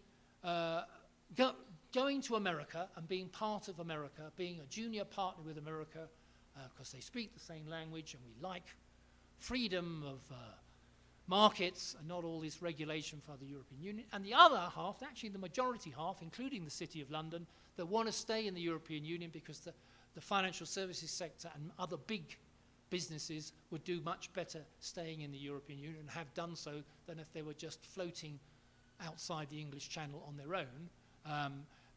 going to America and being part of America, being a junior partner with America, because they speak the same language and we like freedom of markets and not all this regulation for the European Union, and the other half, actually the majority half, including the City of London, that want to stay in the European Union because the financial services sector and other big businesses would do much better staying in the European Union and have done so than if they were just floating outside the English Channel on their own.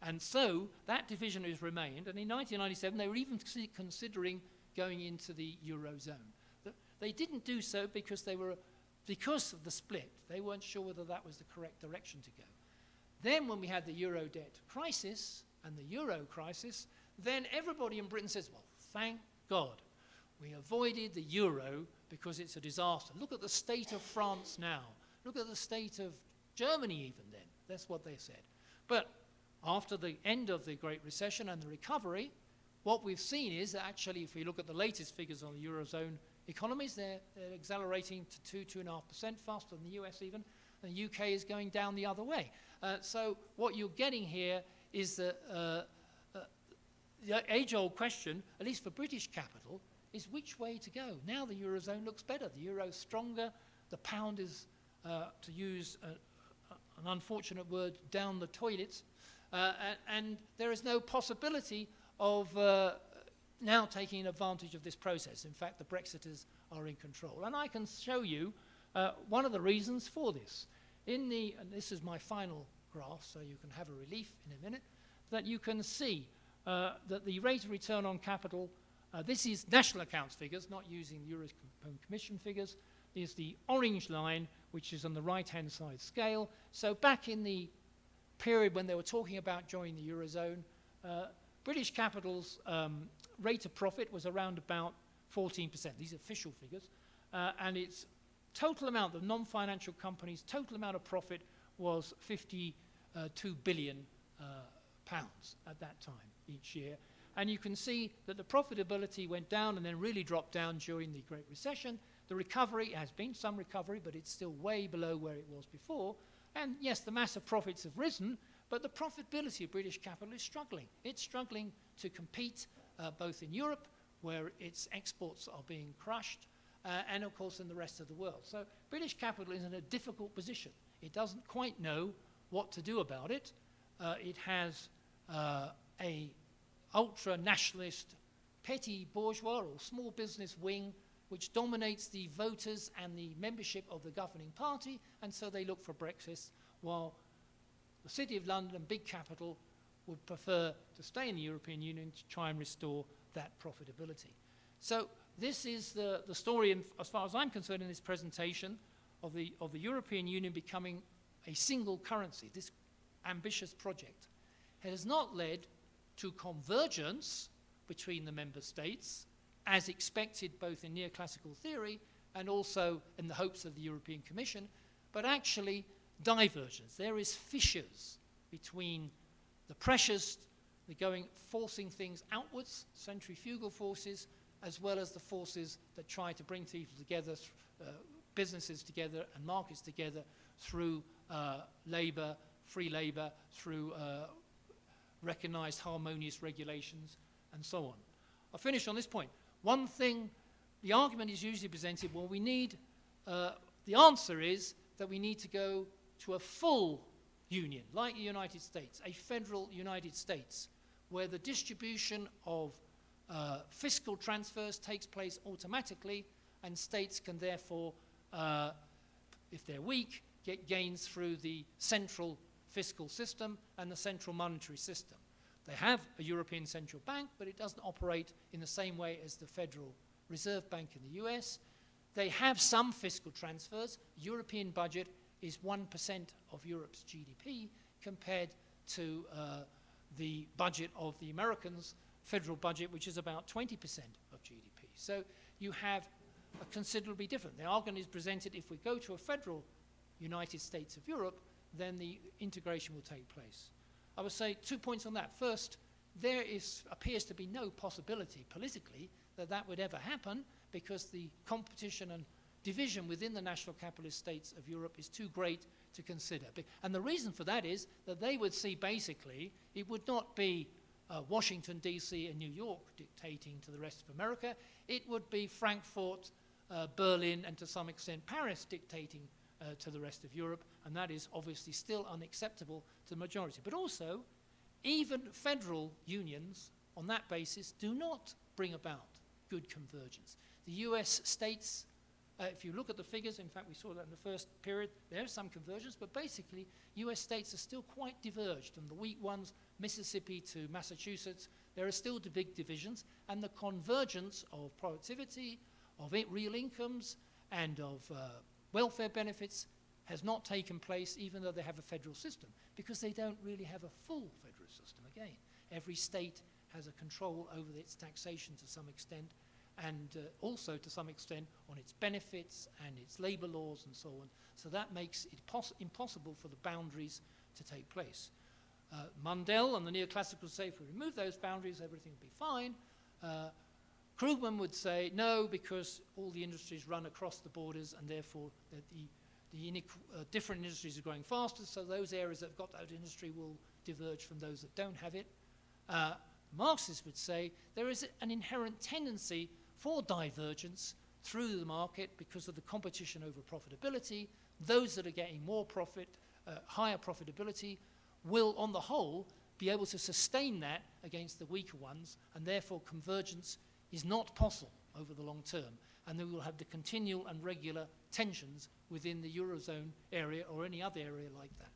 And so that division has remained, and in 1997 they were even considering going into the Eurozone. They didn't do so because of the split. They weren't sure whether that was the correct direction to go. Then when we had the euro debt crisis and the euro crisis, then everybody in Britain says, well, thank God we avoided the euro because it's a disaster. Look at the state of France now. Look at the state of Germany even then. That's what they said. But after the end of the Great Recession and the recovery, what we've seen is that actually, if we look at the latest figures on the Eurozone economies, they're accelerating to 2.5% faster than the US even, and the UK is going down the other way. So what you're getting here is that the age-old question, at least for British capital, is which way to go. Now the Eurozone looks better. The euro's stronger. The pound is, to use an unfortunate word, down the toilet. And there is no possibility of now taking advantage of this process. In fact, the Brexiters are in control. And I can show you one of the reasons for this. And this is my final graph, so you can have a relief in a minute, that you can see that the rate of return on capital, this is national accounts figures, not using the Eurozone Commission figures, is the orange line, which is on the right-hand side scale. So back in the period when they were talking about joining the Eurozone, British capital's rate of profit was around about 14%. These are official figures. And its total amount, the non-financial companies' total amount of profit was 52 billion pounds at that time each year. And you can see that the profitability went down and then really dropped down during the Great Recession. The recovery has been some recovery, but it's still way below where it was before. And yes, the massive profits have risen, but the profitability of British capital is struggling. It's struggling to compete both in Europe, where its exports are being crushed, and of course in the rest of the world. So British capital is in a difficult position. It doesn't quite know what to do about it. It has a ultra-nationalist, petty bourgeois or small business wing which dominates the voters and the membership of the governing party, and so they look for Brexit, while the City of London and big capital would prefer to stay in the European Union to try and restore that profitability. So this is the story, as far as I'm concerned, in this presentation of the European Union becoming a single currency, this ambitious project. It has not led to convergence between the member states, as expected both in neoclassical theory and also in the hopes of the European Commission, but actually divergence. There is fissures between the pressures, forcing things outwards, centrifugal forces, as well as the forces that try to bring people together, businesses together and markets together through labour, free labour, through recognized harmonious regulations, and so on. I'll finish on this point. One thing, the argument is usually presented, well, we need, the answer is that we need to go to a full union, like the United States, a federal United States, where the distribution of fiscal transfers takes place automatically, and states can therefore, if they're weak, get gains through the central fiscal system and the central monetary system. They have a European central bank, but it doesn't operate in the same way as the Federal Reserve Bank in the US. they have some fiscal transfers. European budget is 1% of Europe's GDP compared to the budget of the Americans' federal budget, which is about 20% of GDP. So you have a considerably different. The argument is presented, if we go to a federal United States of Europe, then the integration will take place. I would say 2 points on that. First, there appears to be no possibility politically that would ever happen, because the competition and division within the national capitalist states of Europe is too great to consider. And the reason for that is that they would see, basically, it would not be Washington, D.C. and New York dictating to the rest of America. It would be Frankfurt, Berlin, and to some extent Paris dictating to the rest of Europe, and that is obviously still unacceptable to the majority. But also, even federal unions on that basis do not bring about good convergence. The US states, if you look at the figures, in fact we saw that in the first period, there's some convergence, but basically US states are still quite diverged. And the weak ones, Mississippi to Massachusetts, there are still the big divisions, and the convergence of productivity, of real incomes, and of welfare benefits has not taken place, even though they have a federal system, because they don't really have a full federal system. Again, every state has a control over its taxation to some extent, and also to some extent on its benefits and its labor laws and so on. So that makes it impossible for the boundaries to take place. Mundell and the neoclassical say if we remove those boundaries, everything will be fine. Krugman would say no, because all the industries run across the borders, and therefore the different industries are growing faster, so those areas that have got that industry will diverge from those that don't have it. Marxists would say there is an inherent tendency for divergence through the market because of the competition over profitability. Those that are getting more profit, higher profitability, will on the whole be able to sustain that against the weaker ones, and therefore convergence is not possible over the long term, and then we will have the continual and regular tensions within the Eurozone area or any other area like that.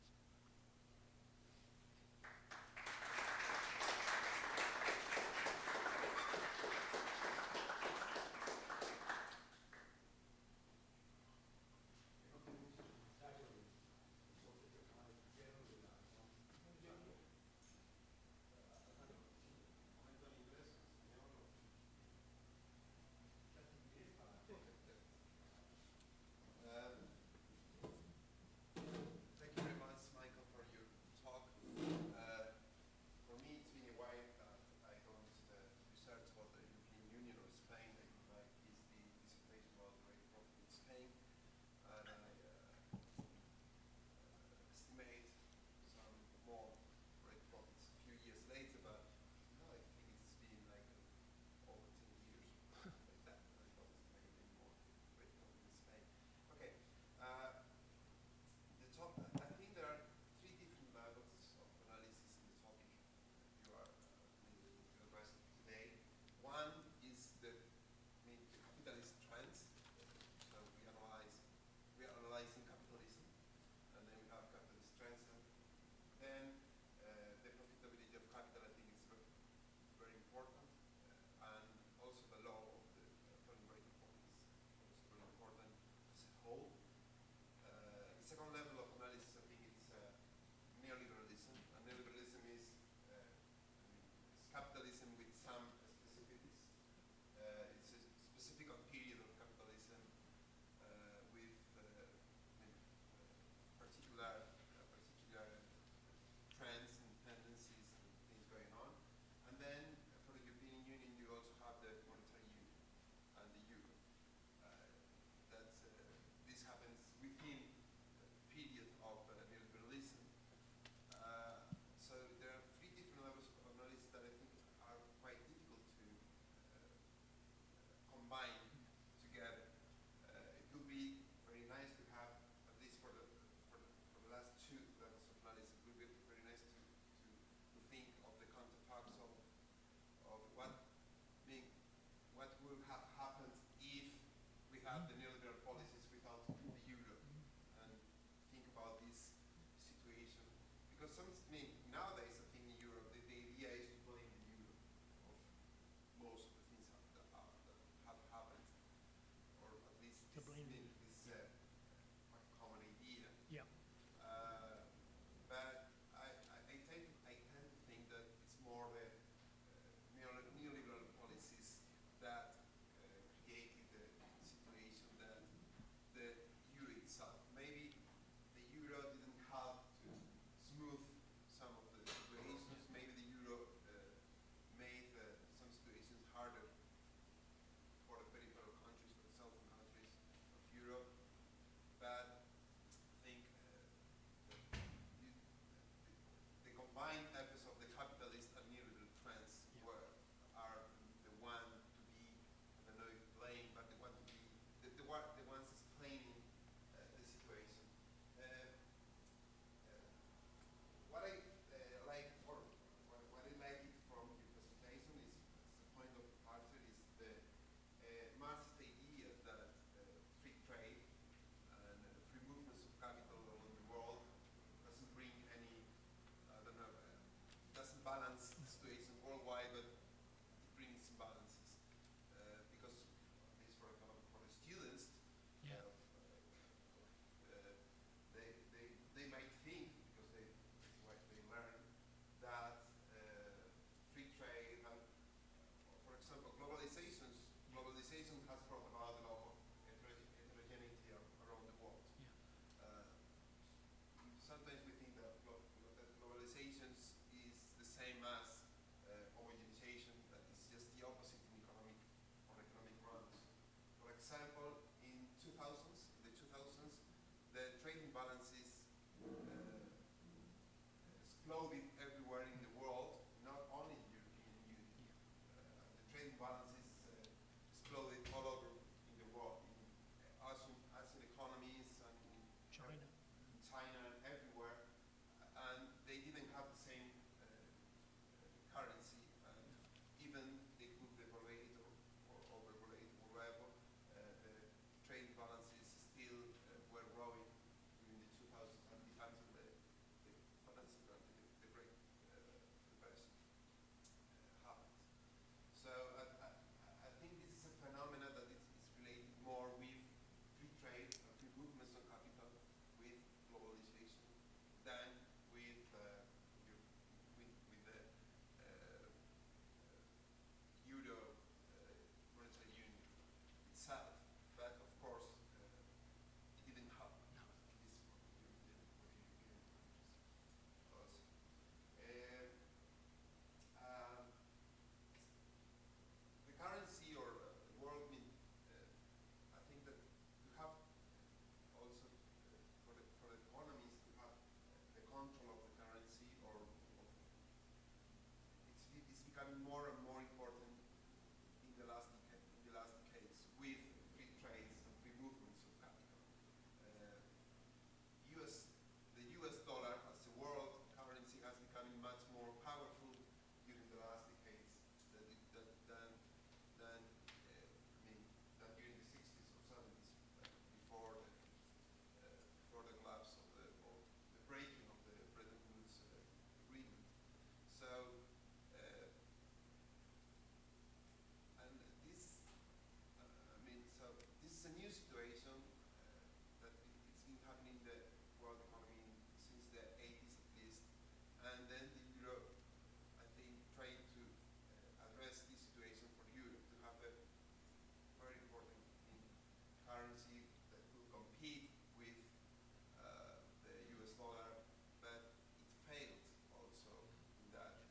globalization has brought about a lot of heterogeneity around the world. Yeah. Sometimes we think that globalization is the same as homogenization, that is just the opposite in economic grounds. For example, in the 2000s, the trading balances exploded everywhere in the world, not only in the European Union. The trading balances exploded all over in the world, in Asian economies and in China. China and everywhere, and they didn't have the same currency, and even they could devaluate it or overvaluate it, whatever. The trade balances still were growing during the 2000s until the financial the Great Depression happened. So I think this is a phenomenon that is related more with free trade and free movements of capital with globalization than with the Euro monetary union itself. But of course, it didn't happen. No. This European countries. The currency or the world, I think that you have also for the economies to have the control of the currency, or it's becoming more and more important in the last decades with free trades and free movements of capital. The US dollar as a world currency has become much more powerful during the last decades than during the 60s or 70s, before the collapse of the breaking of the Bretton Woods agreement. So, and this, so this is a new situation that it's been happening in the world economy since the 80s at least, and then the euro, I think, tried to address this situation for Europe to have a very important currency that could compete with the US dollar, but it failed also in that.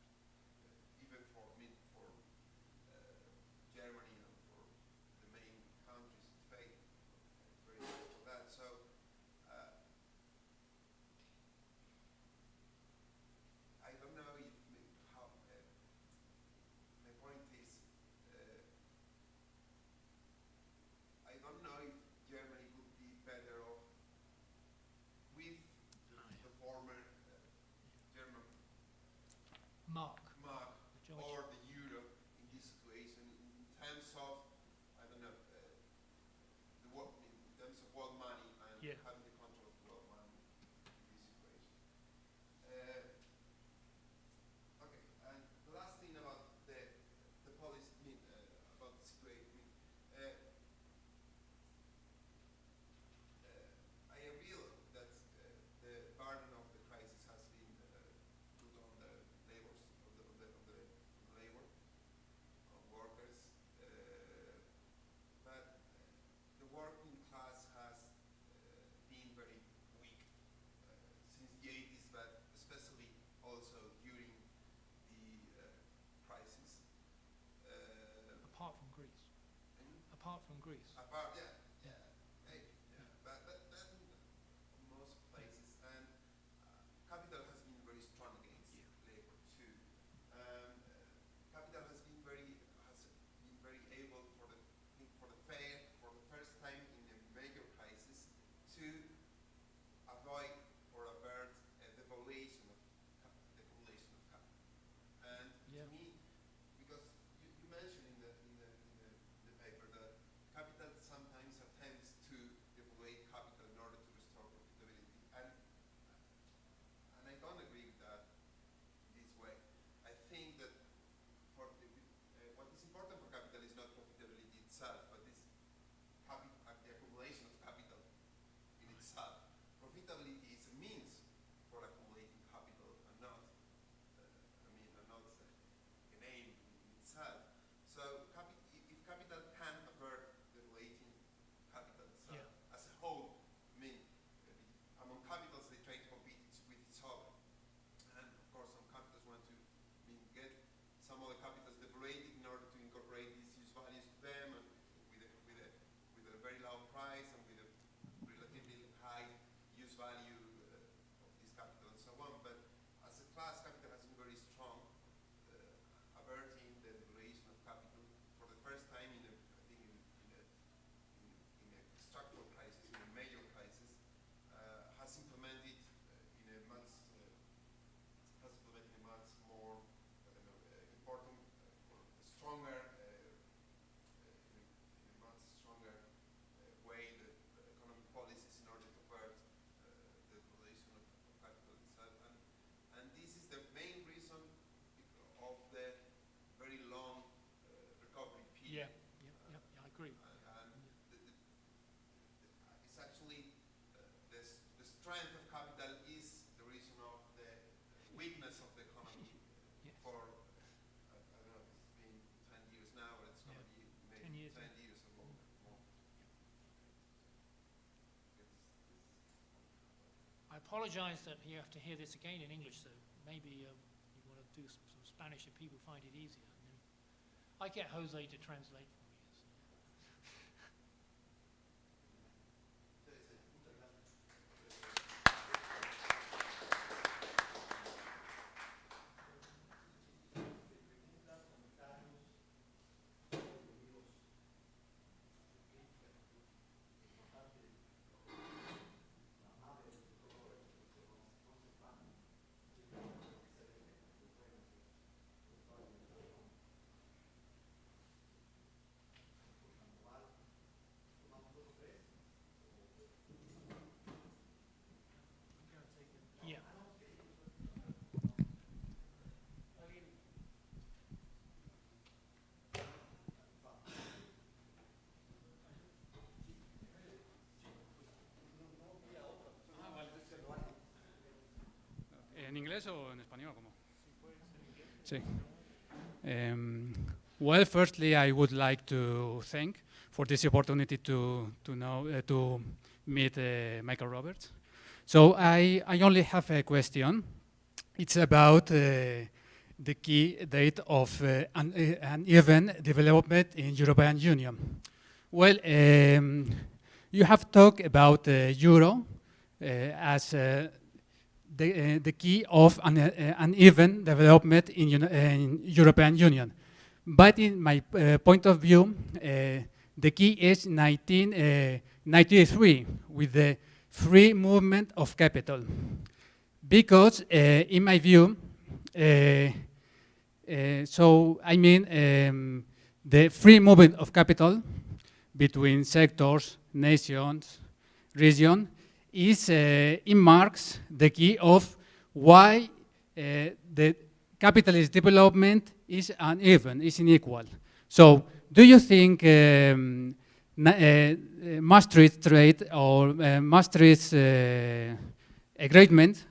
Even for Germany and for the main countries, it failed very much for that. So I don't know if how the point is. I don't know if Germany would be better off with the former German Mark. mark The George. or the euro in this situation, in terms of, I don't know, in terms of world money and Yeah. having the control of world money in this situation. Okay, and the last thing about the policy, about the situation. I agree that the burden of the crisis has been put on the labor, workers, but the working class has been very weak since the 80s, but especially also during the crisis. Apart from Greece. Apart from Greece. Apart, maybe, but that's in most places, and capital has been very strong against labor too. Capital has been very able for the first time in a major crisis to avoid or avert the devaluation of capital. And to me, because you mentioned in the paper that capital sometimes apologize that you have to hear this again in English, so maybe you want to do some Spanish if people find it easier. I get Jose to translate for me. Yeah. ¿En inglés o en español? ¿Cómo? Sí. Well, firstly, I would like to thank for this opportunity to meet Michael Roberts. So I only have a question. It's about the key date of an even development in European Union. Well, you have talked about the euro as the key of an even development in European Union. But in my point of view, the key is 1993 with the free movement of capital. Because in my view, so I mean the free movement of capital between sectors, nations, regions, is it marks the key of why the capitalist development is uneven, is unequal. So, do you think Maastricht trade or Maastricht agreement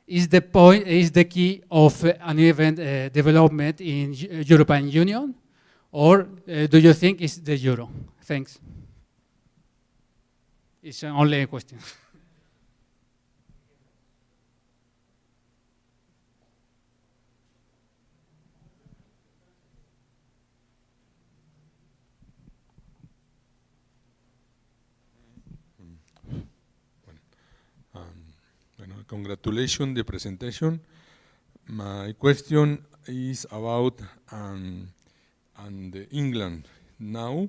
is the key of uneven development in European Union, or do you think it's the euro? Thanks. It's only a question. Congratulations the presentation. My question is about the England now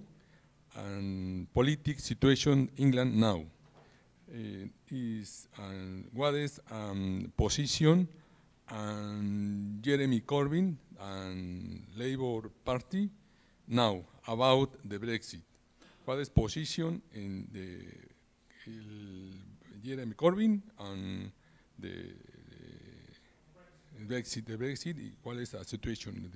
and politics situation England now. What is position and Jeremy Corbyn and Labour Party now about the Brexit? What is position in the Jeremy Corbyn and the Brexit, y cuál es la situación?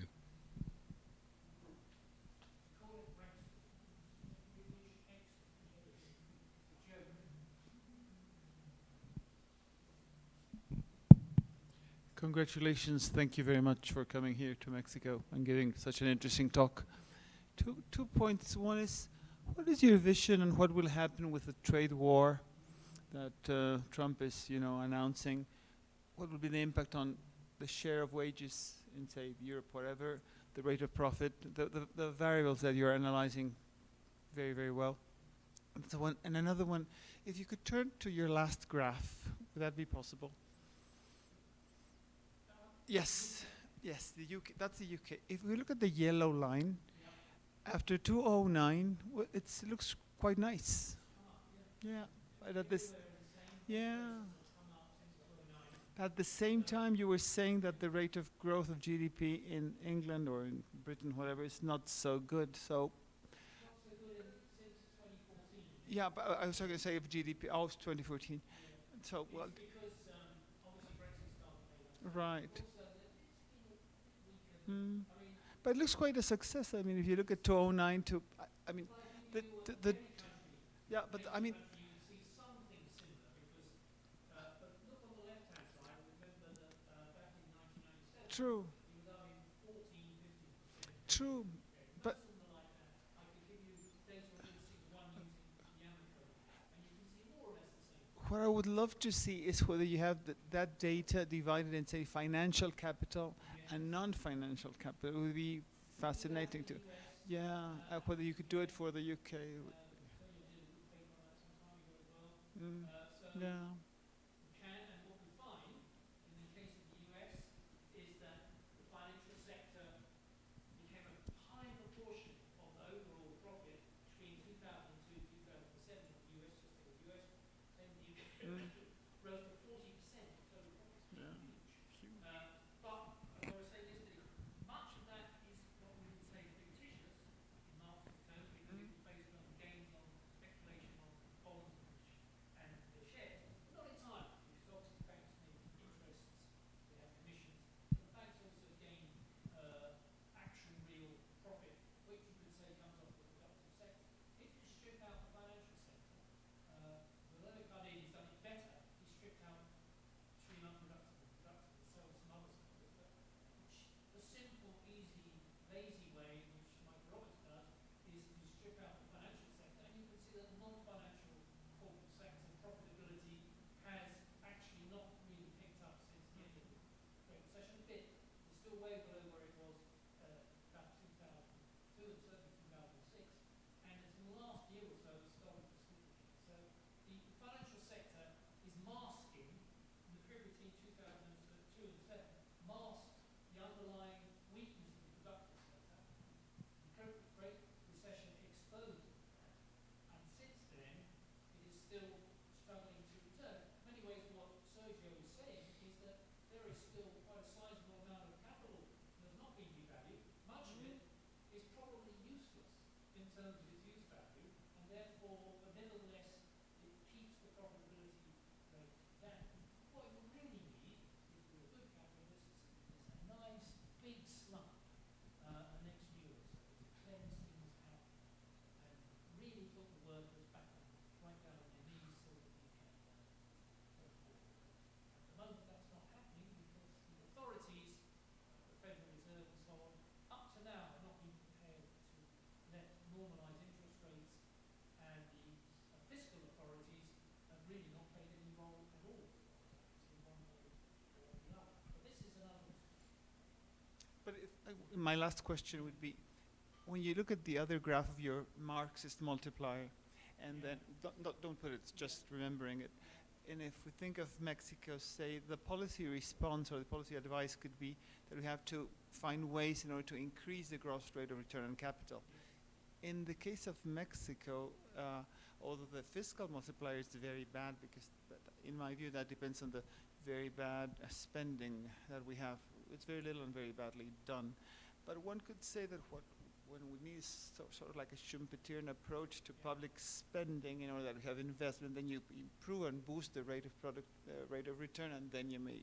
Congratulations, thank you very much for coming here to Mexico and giving such an interesting talk. Two points. One is, what is your vision and what will happen with the trade war that Trump is, announcing? What will be the impact on the share of wages in, say, Europe, whatever, the rate of profit, the variables that you're analyzing very, very well? That's one. And another one, if you could turn to your last graph, would that be possible? Yes, the UK, that's the UK. If we look at the yellow line, after 2009, it looks quite nice. Yeah, right at this. Yeah. At the same time, you were saying that the rate of growth of GDP in England or in Britain, whatever, is not so good. So. Not so good since 2014. Yeah, but I was going to say of GDP, it's 2014. Yeah. So well. It's because obviously Brexit started. Right. But it looks quite a success. I mean, if you look at 2009 to, I mean, yeah, but I mean. You see something similar because, but look on the left-hand side. Remember that back in 1997. True. He was up in 14, 15%. True, but. Like that. I could give you data on 6-1 using Yamako, and you can see more or less the same. what I would love to see is whether you have that data divided in, say, financial capital and non-financial capital. It would be fascinating to, yeah, whether you could do it for the UK. Mm, yeah. Can, and what we find in the case of the US is that the financial sector became a high proportion of the overall profit between 2002 and 2007 of the US, just take the US, then the rose to 40% of total profits. Yeah. Huge. But I want to say this, that much of that is what we would say fictitious in market terms, because it was based on gains on speculation on bonds and the shares. Not entirely, because obviously banks make interests, they have commissions, but the banks also gain actual real profit, which you could say comes off the productive sector. If you strip out the financial sector, although Carnegie's done it better, he stripped out extreme unproductive and productive and so on some other sectors. But the simple, easy, lazy way, which Michael Roberts does, is to strip out the financial sector, and you can see that the non-financial corporate sector profitability has actually not really picked up since the end of the Great Recession. A bit, it's still way below where it was about 2002 and certainly 2006. And it's in the last year or so it's started to slip again. So the financial sector is masking, in the period between 2002 and 2007, masked the underlying weakness of the productive sector. The Great Recession exposed that, and since then it is still struggling to return. In many ways, what Sergio is saying is that there is still quite a sizable amount of capital that has not been devalued. Much of it is probably useless in terms of its use value, and therefore, but nevertheless, it keeps the profitability rate down. What you really need, if you're a good capitalist, is a nice big slump the next year or so to cleanse things out and really put the workers back on, right down on their knees so that you can go forward. At the moment, that's not happening because the authorities, the Federal Reserve and so on, up to now have not been prepared to let normalise interest rates, and the fiscal authorities have really not played any role at all. It's in one way or the other. But this is another. But my last question would be, when you look at the other graph of your Marxist multiplier, and then don't put it, just remembering it. And if we think of Mexico, say the policy response or the policy advice could be that we have to find ways in order to increase the gross rate of return on capital. In the case of Mexico, although the fiscal multiplier is very bad, because in my view that depends on the very bad spending that we have. It's very little and very badly done. But one could say that when we need sort of like a Schumpeterian approach to public spending in order that we have investment, then you improve and boost the rate of rate of return, and then you may.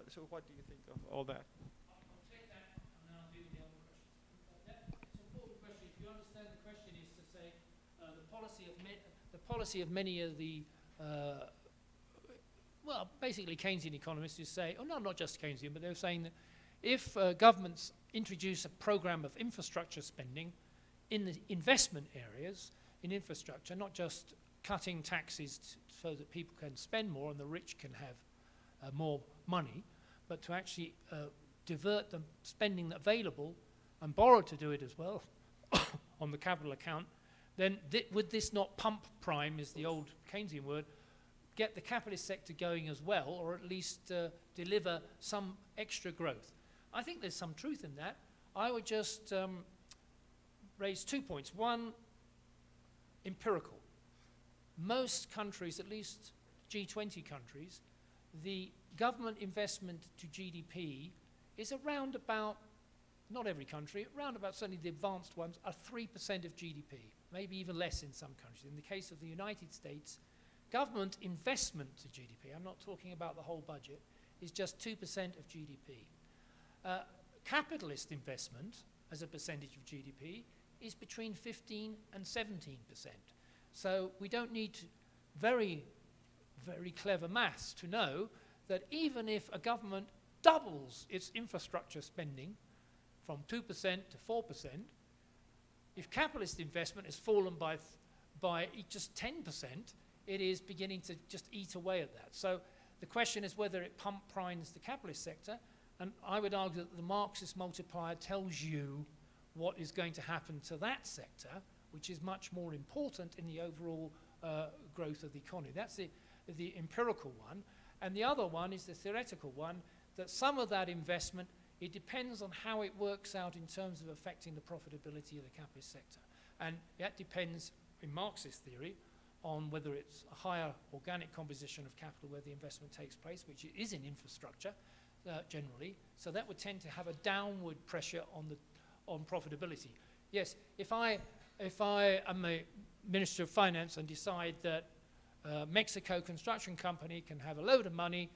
So what do you think of all that? I'll take that, and then I'll deal with the other questions. It's an important question. If you understand the question is to say the policy of many of the well, basically Keynesian economists who say, oh no, not just Keynesian, but they're saying that if governments introduce a program of infrastructure spending in the investment areas, in infrastructure, not just cutting taxes so that people can spend more and the rich can have more money, but to actually divert the spending available and borrow to do it as well on the capital account, then would this not pump prime, is the old Keynesian word, get the capitalist sector going as well, or at least deliver some extra growth? I think there's some truth in that. I would just raise 2 points. One, empirical. Most countries, at least G20 countries, the government investment to GDP is around about, not every country, around about, certainly the advanced ones, are 3% of GDP, maybe even less in some countries. In the case of the United States, government investment to GDP, I'm not talking about the whole budget, is just 2% of GDP. Capitalist investment as a percentage of GDP is between 15 and 17%. So we don't need very, very clever maths to know that even if a government doubles its infrastructure spending from 2% to 4%, if capitalist investment has fallen by just 10%, it is beginning to just eat away at that. So the question is whether it primes the capitalist sector, and I would argue that the Marxist multiplier tells you what is going to happen to that sector, which is much more important in the overall growth of the economy. That's the empirical one. And the other one is the theoretical one, that some of that investment, it depends on how it works out in terms of affecting the profitability of the capitalist sector. And that depends, in Marxist theory, on whether it's a higher organic composition of capital where the investment takes place, which it is in infrastructure generally. So that would tend to have a downward pressure on profitability. Yes, if I am a Minister of Finance and decide that Mexico Construction Company can have a load of money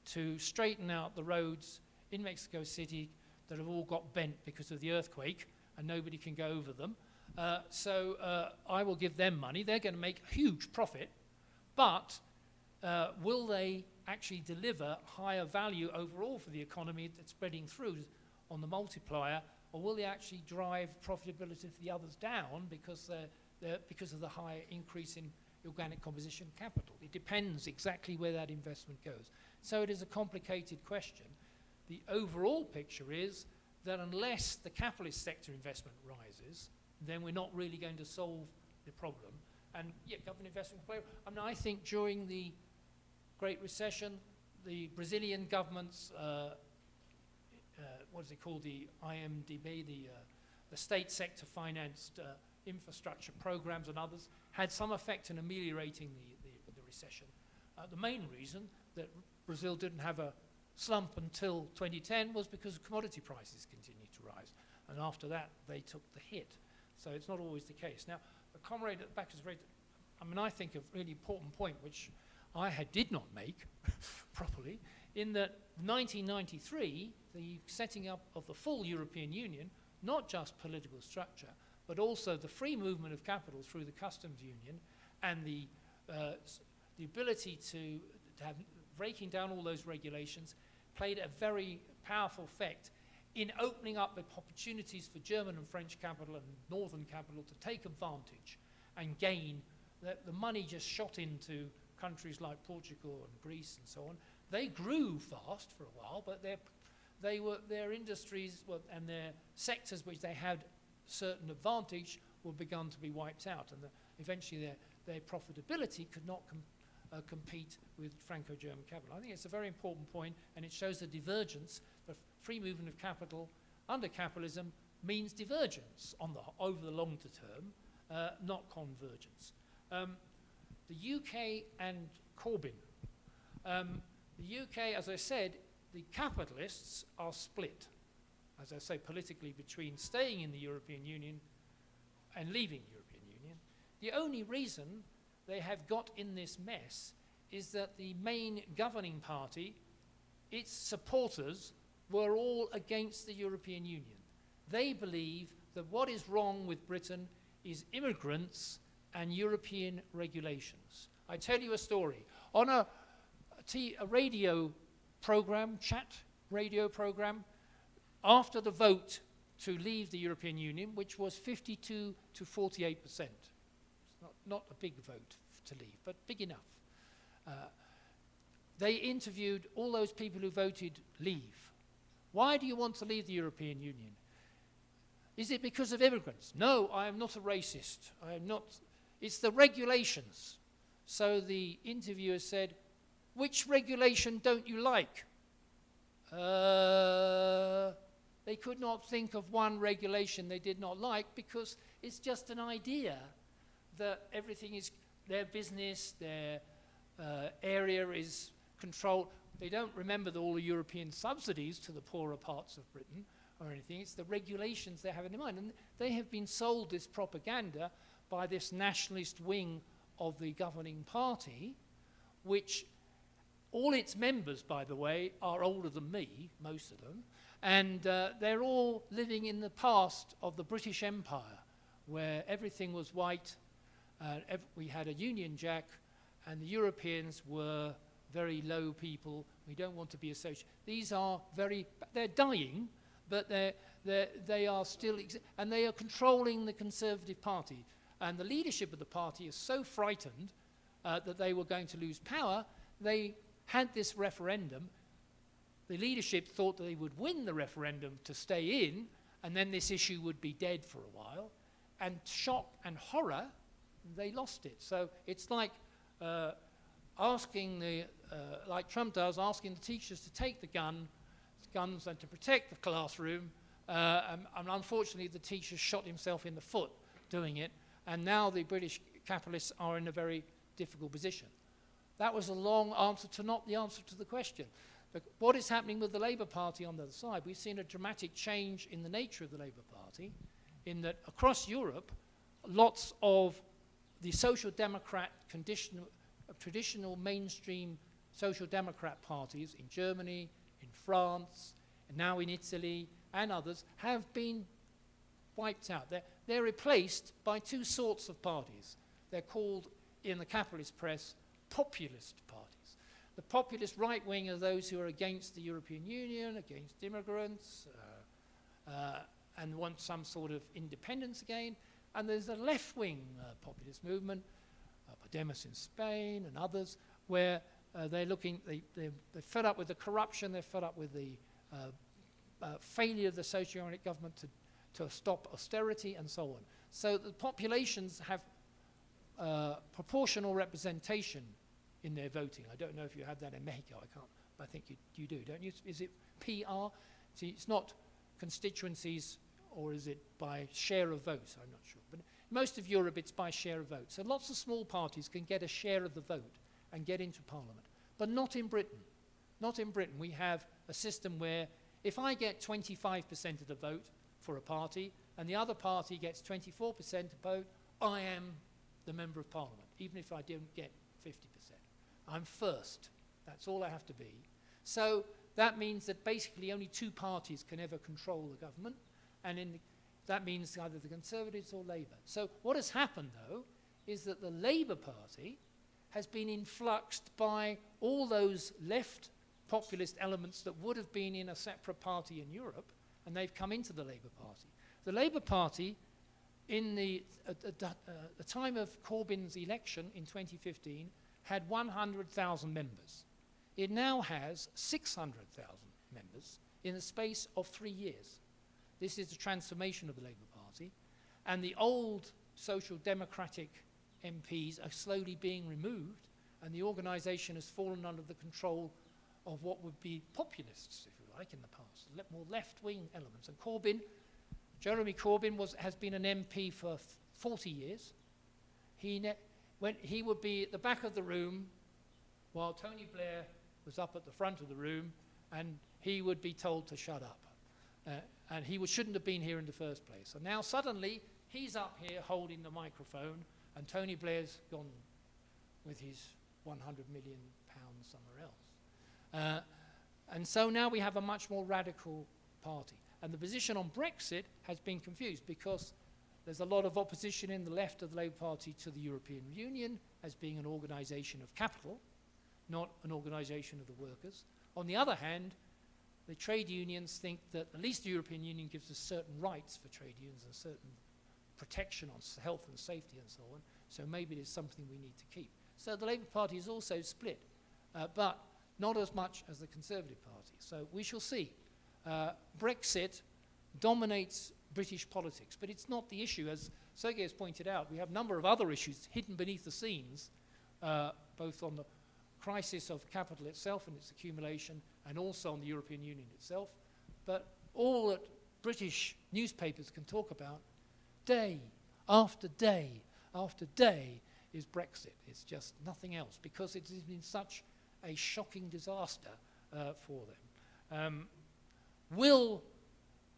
to straighten out the roads in Mexico City that have all got bent because of the earthquake and nobody can go over them, so I will give them money. They're going to make a huge profit, but will they actually deliver higher value overall for the economy that's spreading through on the multiplier, or will they actually drive profitability for the others down because of the high increase in organic composition capital? It depends exactly where that investment goes. So it is a complicated question. The overall picture is that unless the capitalist sector investment rises, then we're not really going to solve the problem. And yeah, government investment play. I mean, I think during the Great Recession, the Brazilian government's what is it called, the IMDB, the state sector financed infrastructure programs and others, had some effect in ameliorating the recession. The main reason that Brazil didn't have a slump until 2010 was because commodity prices continued to rise. And after that, they took the hit. So it's not always the case. Now, the comrade at the back is I think a really important point, which I did not make properly, in that 1993, the setting up of the full European Union, not just political structure, but also the free movement of capital through the customs union and the ability to have breaking down all those regulations, played a very powerful effect in opening up the opportunities for German and French capital and northern capital to take advantage and gain. The money just shot into countries like Portugal and Greece and so on. They grew fast for a while, but their industries and their sectors which they had certain advantage were begun to be wiped out, and eventually their profitability could not compete with Franco-German capital. I think it's a very important point, and it shows the divergence. The free movement of capital under capitalism means divergence over the longer term, not convergence. The UK and Corbyn. The UK, as I said, the capitalists are split, as I say, politically between staying in the European Union and leaving the European Union. The only reason they have got in this mess is that the main governing party, its supporters, were all against the European Union. They believe that what is wrong with Britain is immigrants and European regulations. I tell you a story. On a radio program, chat radio program, after the vote to leave the European Union, which was 52 to 48%. It's not a big vote to leave, but big enough. They interviewed all those people who voted leave. Why do you want to leave the European Union? Is it because of immigrants? No, I am not a racist. I am not. It's the regulations. So the interviewer said, which regulation don't you like? They could not think of one regulation they did not like because it's just an idea that everything is their business, their area is controlled. They don't remember all the European subsidies to the poorer parts of Britain or anything. It's the regulations they have in mind. And they have been sold this propaganda by this nationalist wing of the governing party, which all its members, by the way, are older than me, most of them, and they're all living in the past of the British Empire, where everything was white, we had a Union Jack, and the Europeans were very low people. We don't want to be associated. These are they're dying, but they are still, and they are controlling the Conservative Party. And the leadership of the party is so frightened that they were going to lose power, they had this referendum. The leadership thought that they would win the referendum to stay in, and then this issue would be dead for a while. And shock and horror, they lost it. So it's like like Trump does, asking the teachers to take the guns and to protect the classroom. And unfortunately, the teacher shot himself in the foot doing it. And now the British capitalists are in a very difficult position. That was a long answer to not the answer to the question. But what is happening with the Labour Party on the other side? We've seen a dramatic change in the nature of the Labour Party, in that across Europe, lots of the social democrat traditional mainstream social democrat parties in Germany, in France, and now in Italy and others have been wiped out. They're replaced by two sorts of parties. They're called, in the capitalist press, populist parties. The populist right wing are those who are against the European Union, against immigrants, and want some sort of independence again. And there's a left-wing populist movement, Podemos in Spain and others, where they're fed up with the corruption, they're fed up with the failure of the socio-economic government to stop austerity and so on. So the populations have proportional representation in their voting. I don't know if you have that in Mexico. I can't. I think you do, don't you? Is it PR? See, it's not constituencies, or is it by share of votes? I'm not sure. But most of Europe, it's by share of votes. So lots of small parties can get a share of the vote and get into Parliament. But not in Britain. Not in Britain. We have a system where if I get 25% of the vote for a party and the other party gets 24% of the vote, I am the Member of Parliament, even if I don't get 50%. I'm first. That's all I have to be. So that means that basically only two parties can ever control the government, and that means either the Conservatives or Labour. So what has happened, though, is that the Labour Party has been influxed by all those left populist elements that would have been in a separate party in Europe, and they've come into the Labour Party. The Labour Party, at the time of Corbyn's election in 2015, had 100,000 members. It now has 600,000 members in the space of 3 years. This is the transformation of the Labour Party, and the old social democratic MPs are slowly being removed, and the organisation has fallen under the control of what would be populists, if you like, in the past, more left-wing elements. And Jeremy Corbyn has been an MP for 40 years. He would be at the back of the room while Tony Blair was up at the front of the room, and he would be told to shut up. And he shouldn't have been here in the first place. And now suddenly he's up here holding the microphone, and Tony Blair's gone with his £100 million somewhere else. And so now we have a much more radical party. And the position on Brexit has been confused because there's a lot of opposition in the left of the Labour Party to the European Union as being an organisation of capital, not an organisation of the workers. On the other hand, the trade unions think that at least the European Union gives us certain rights for trade unions and certain protection on health and safety and so on, so maybe it is something we need to keep. So the Labour Party is also split, but not as much as the Conservative Party. So we shall see. Brexit dominates British politics, but it's not the issue. As Sergei has pointed out, we have a number of other issues hidden beneath the scenes, both on the crisis of capital itself and its accumulation, and also on the European Union itself. But all that British newspapers can talk about day after day after day is Brexit. It's just nothing else, because it has been such a shocking disaster for them. Will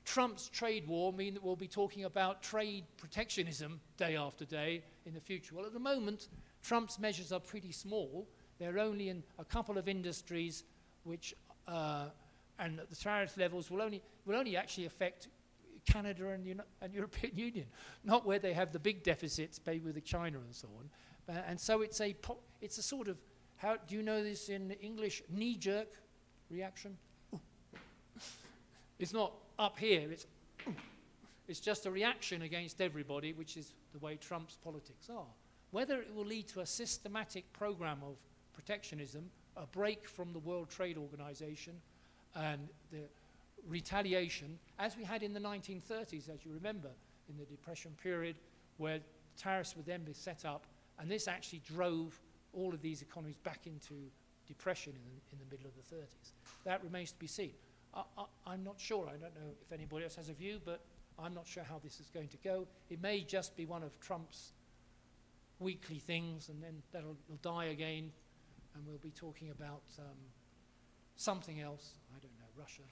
Trump's trade war mean that we'll be talking about trade protectionism day after day in the future? Well, at the moment, Trump's measures are pretty small. They're only in a couple of industries which, and the tariff levels will only actually affect Canada and European Union, not where they have the big deficits, maybe with China and so on. And so it's a sort of, how do you know this in English? Knee-jerk reaction. It's not up here. It's just a reaction against everybody, which is the way Trump's politics are. Whether it will lead to a systematic program of protectionism, a break from the World Trade Organization, and the retaliation, as we had in the 1930s, as you remember, in the Depression period, where tariffs would then be set up, and this actually drove all of these economies back into depression in the middle of the 30s. That remains to be seen. I'm not sure. I don't know if anybody else has a view, but I'm not sure how this is going to go. It may just be one of Trump's weekly things, and then it'll die again, and we'll be talking about something else. I don't know, Russia.